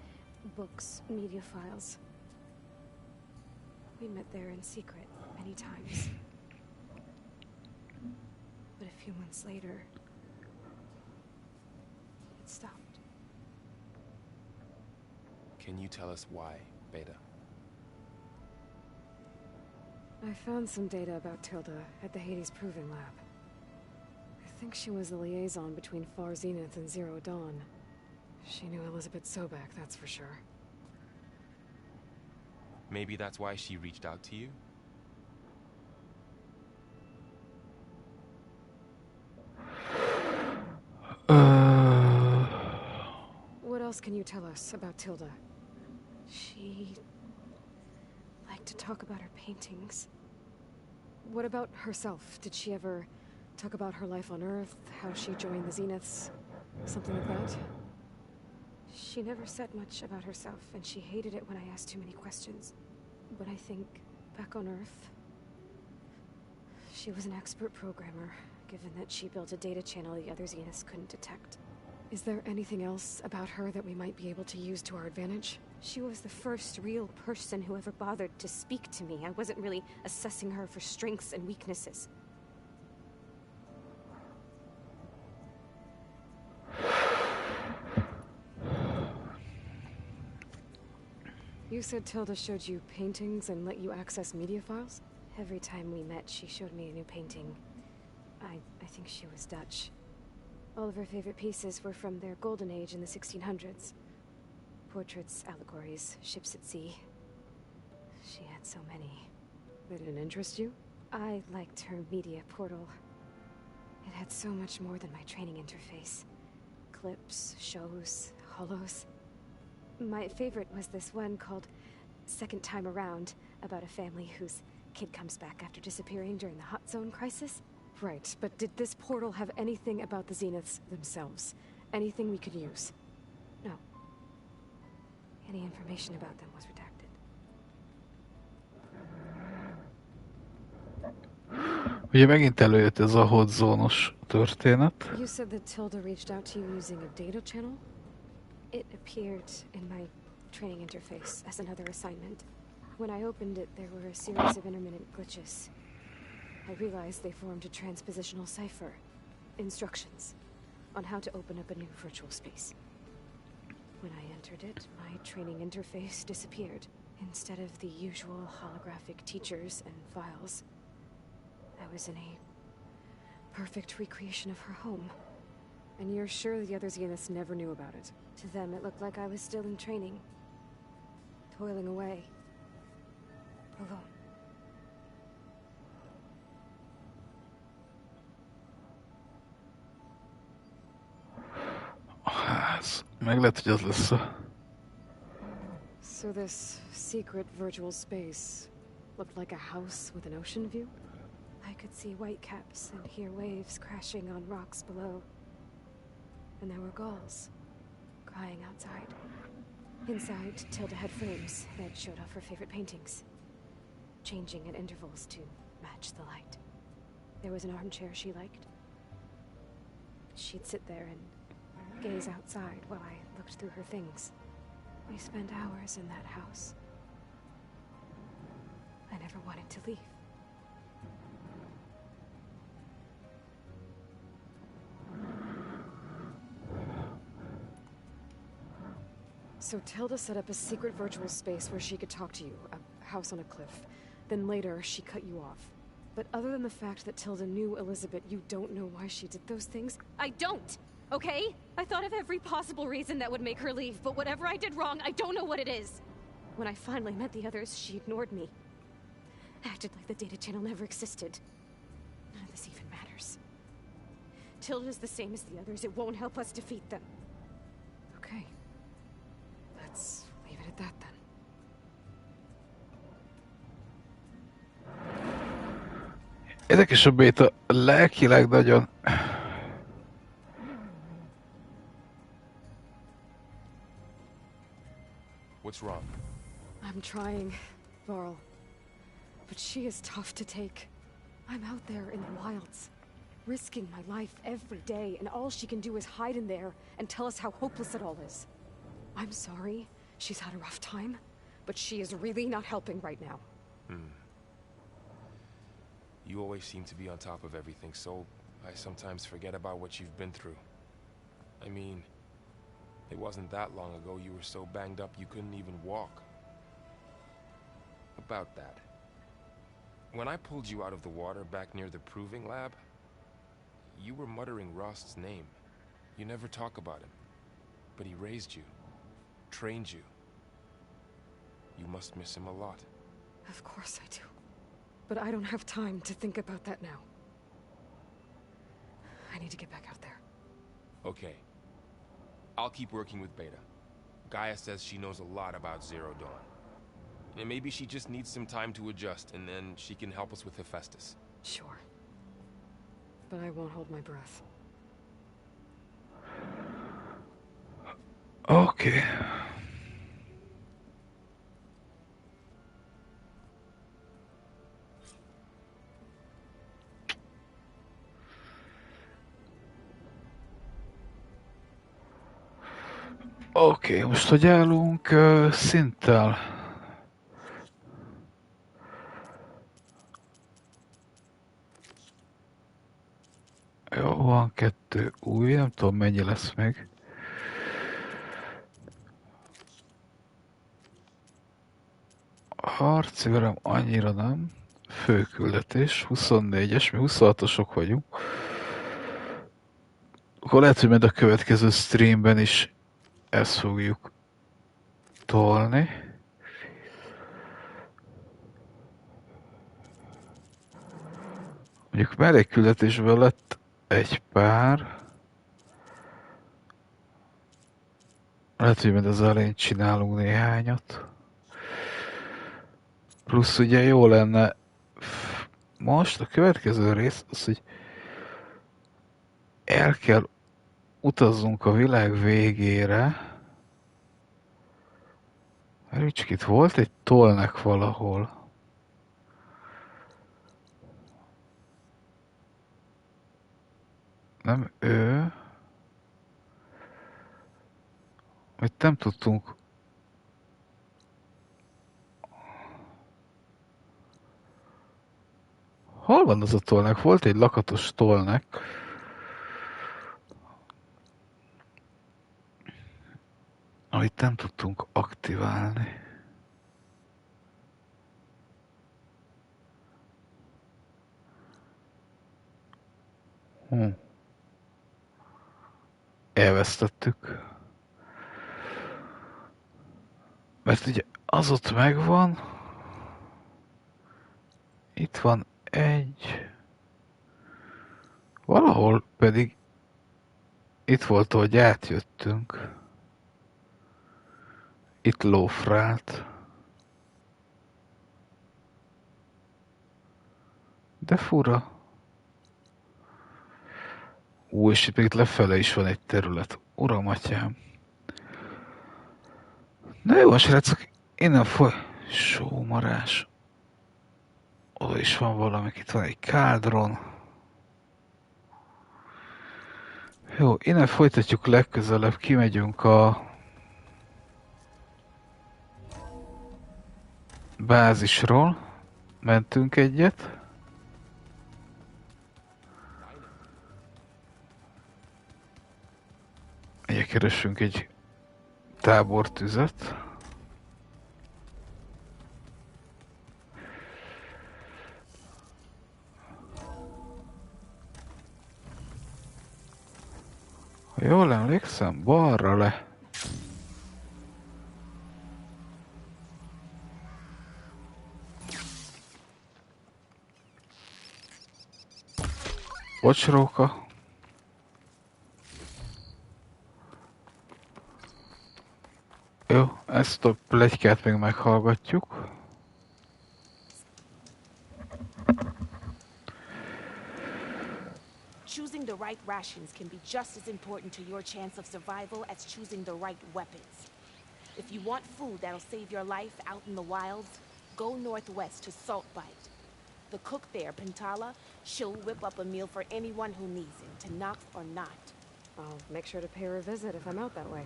books, media files. We met there in secret many times. But a few months later, it stopped. Can you tell us why, Beta? I found some data about Tilda at the Hades Proving Lab. I think she was the liaison between Far Zenith and Zero Dawn. She knew Elizabeth Sobek, that's for sure. Maybe that's why she reached out to you? What else can you tell us about Tilda? She liked to talk about her paintings. What about herself? Did she ever talk about her life on Earth, how she joined the Zeniths, something like that? She never said much about herself, and she hated it when I asked too many questions. But I think, back on Earth, she was an expert programmer, given that she built a data channel the other Zeniths couldn't detect. Is there anything else about her that we might be able to use to our advantage? She was the first real person who ever bothered to speak to me. I wasn't really assessing her for strengths and weaknesses. You said Tilda showed you paintings and let you access media files? Every time we met, she showed me a new painting. I think she was Dutch. All of her favorite pieces were from their golden age in the 1600s. Portraits, allegories, ships at sea. She had so many. They didn't interest you? I liked her media portal. It had so much more than my training interface. Clips, shows, holos. My favorite was this one called Second Time Around, about a family whose kid comes back after disappearing during the Hot Zone crisis. Right, but did this portal have anything about the Zeniths themselves? Anything we could use? No. Any information about them was redacted. Ugye megint előjött ez a hot zónos történet. You said that Tilda reached out to you using a data channel? It appeared in my training interface as another assignment. When I opened it, there were a series of intermittent glitches. I realized they formed a transpositional cipher. Instructions on how to open up a new virtual space. When I entered it, my training interface disappeared. Instead of the usual holographic teachers and files, I was in a perfect recreation of her home. And you're sure the other Zeniths never knew about it? To them, it looked like I was still in training. Toiling away. Alone. Meg lehet, hogy az lesz a... So this secret virtual space looked like a house with an ocean view? I could see whitecaps and hear waves crashing on rocks below. And there were gulls crying outside. Inside, Tilda had frames that showed off her favorite paintings, changing at intervals to match the light. There was an armchair she liked. She'd sit there and gaze outside while I looked through her things. We spent hours in that house. I never wanted to leave. So Tilda set up a secret virtual space where she could talk to you, a house on a cliff. Then later, she cut you off. But other than the fact that Tilda knew Elizabeth, you don't know why she did those things? I don't! Okay? I thought of every possible reason that would make her leave, but whatever I did wrong, I don't know what it is. When I finally met the others, she ignored me. Acted like the data channel never existed. None of this even matters. Tilda's the same as the others. It won't help us defeat them. Okay. Let's leave it at that then. Érdekes a béta, lelkileg nagyon... What's wrong? I'm trying, Varl. But she is tough to take. I'm out there in the wilds, risking my life every day, and all she can do is hide in there and tell us how hopeless it all is. I'm sorry, she's had a rough time, but she is really not helping right now. You always seem to be on top of everything, so I sometimes forget about what you've been through. I mean, it wasn't that long ago you were so banged up you couldn't even walk. About that. When I pulled you out of the water back near the proving lab, you were muttering Rost's name. You never talk about him. But he raised you, trained you. You must miss him a lot. Of course I do. But I don't have time to think about that now. I need to get back out there. Okay. I'll keep working with Beta. Gaia says she knows a lot about Zero Dawn. And maybe she just needs some time to adjust, and then she can help us with Hephaestus. Sure. But I won't hold my breath. Okay. Oké, most hogy állunk szinttel? Jó, van 2 új, nem tudom mennyi lesz még. Harci verem annyira nem. Főküldetés, 24-es, mi 26-osok vagyunk. Akkor lehet, hogy majd a következő streamben is ezt fogjuk tolni. Mondjuk mellékküldetésből lett egy pár. Lehet, hogy majd az elején csinálunk néhányat. Plusz ugye jó lenne most a következő rész az, hogy el kell utazzunk a világ végére. Mert csak itt volt egy tollnek valahol. Nem ő. Itt nem tudtunk. Hol van az a tollnek? Volt egy lakatos tollnek. Amit nem tudtunk aktiválni. Elvesztettük. Mert ugye az ott megvan. Itt van egy. Valahol pedig itt volt, ahogy átjöttünk. Itt lófrált. De fura. És itt még lefele is van egy terület. Uram, atyám. Na jó, srácok, innen sómarás. Oda is van valami, itt van egy kádron. Jó, innen folytatjuk legközelebb, kimegyünk a bázisról. Mentünk egyet. Ugye keresünk egy tábortüzet. Ha jól emlékszem, balra le. Bocs, róka. Jó, ezt a pletykát még meghallgatjuk. Choosing the right rations can be just as important to your chance of survival as choosing the right weapons. If you want food that'll save your life out in the wilds, go northwest to Saltbite. The cook there, Pintala, she'll whip up a meal for anyone who needs it, to knock or not. I'll make sure to pay her a visit if I'm out that way.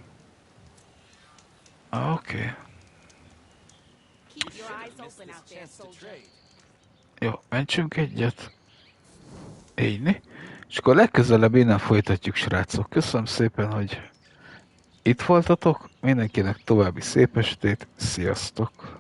Oké. Keep your eyes open out there, soldier. Jó, mentsünk egyet. Így. És akkor legközelebb innen folytatjuk, srácok. Köszönöm szépen, hogy itt voltatok. Mindenkinek további szép estét. Sziasztok!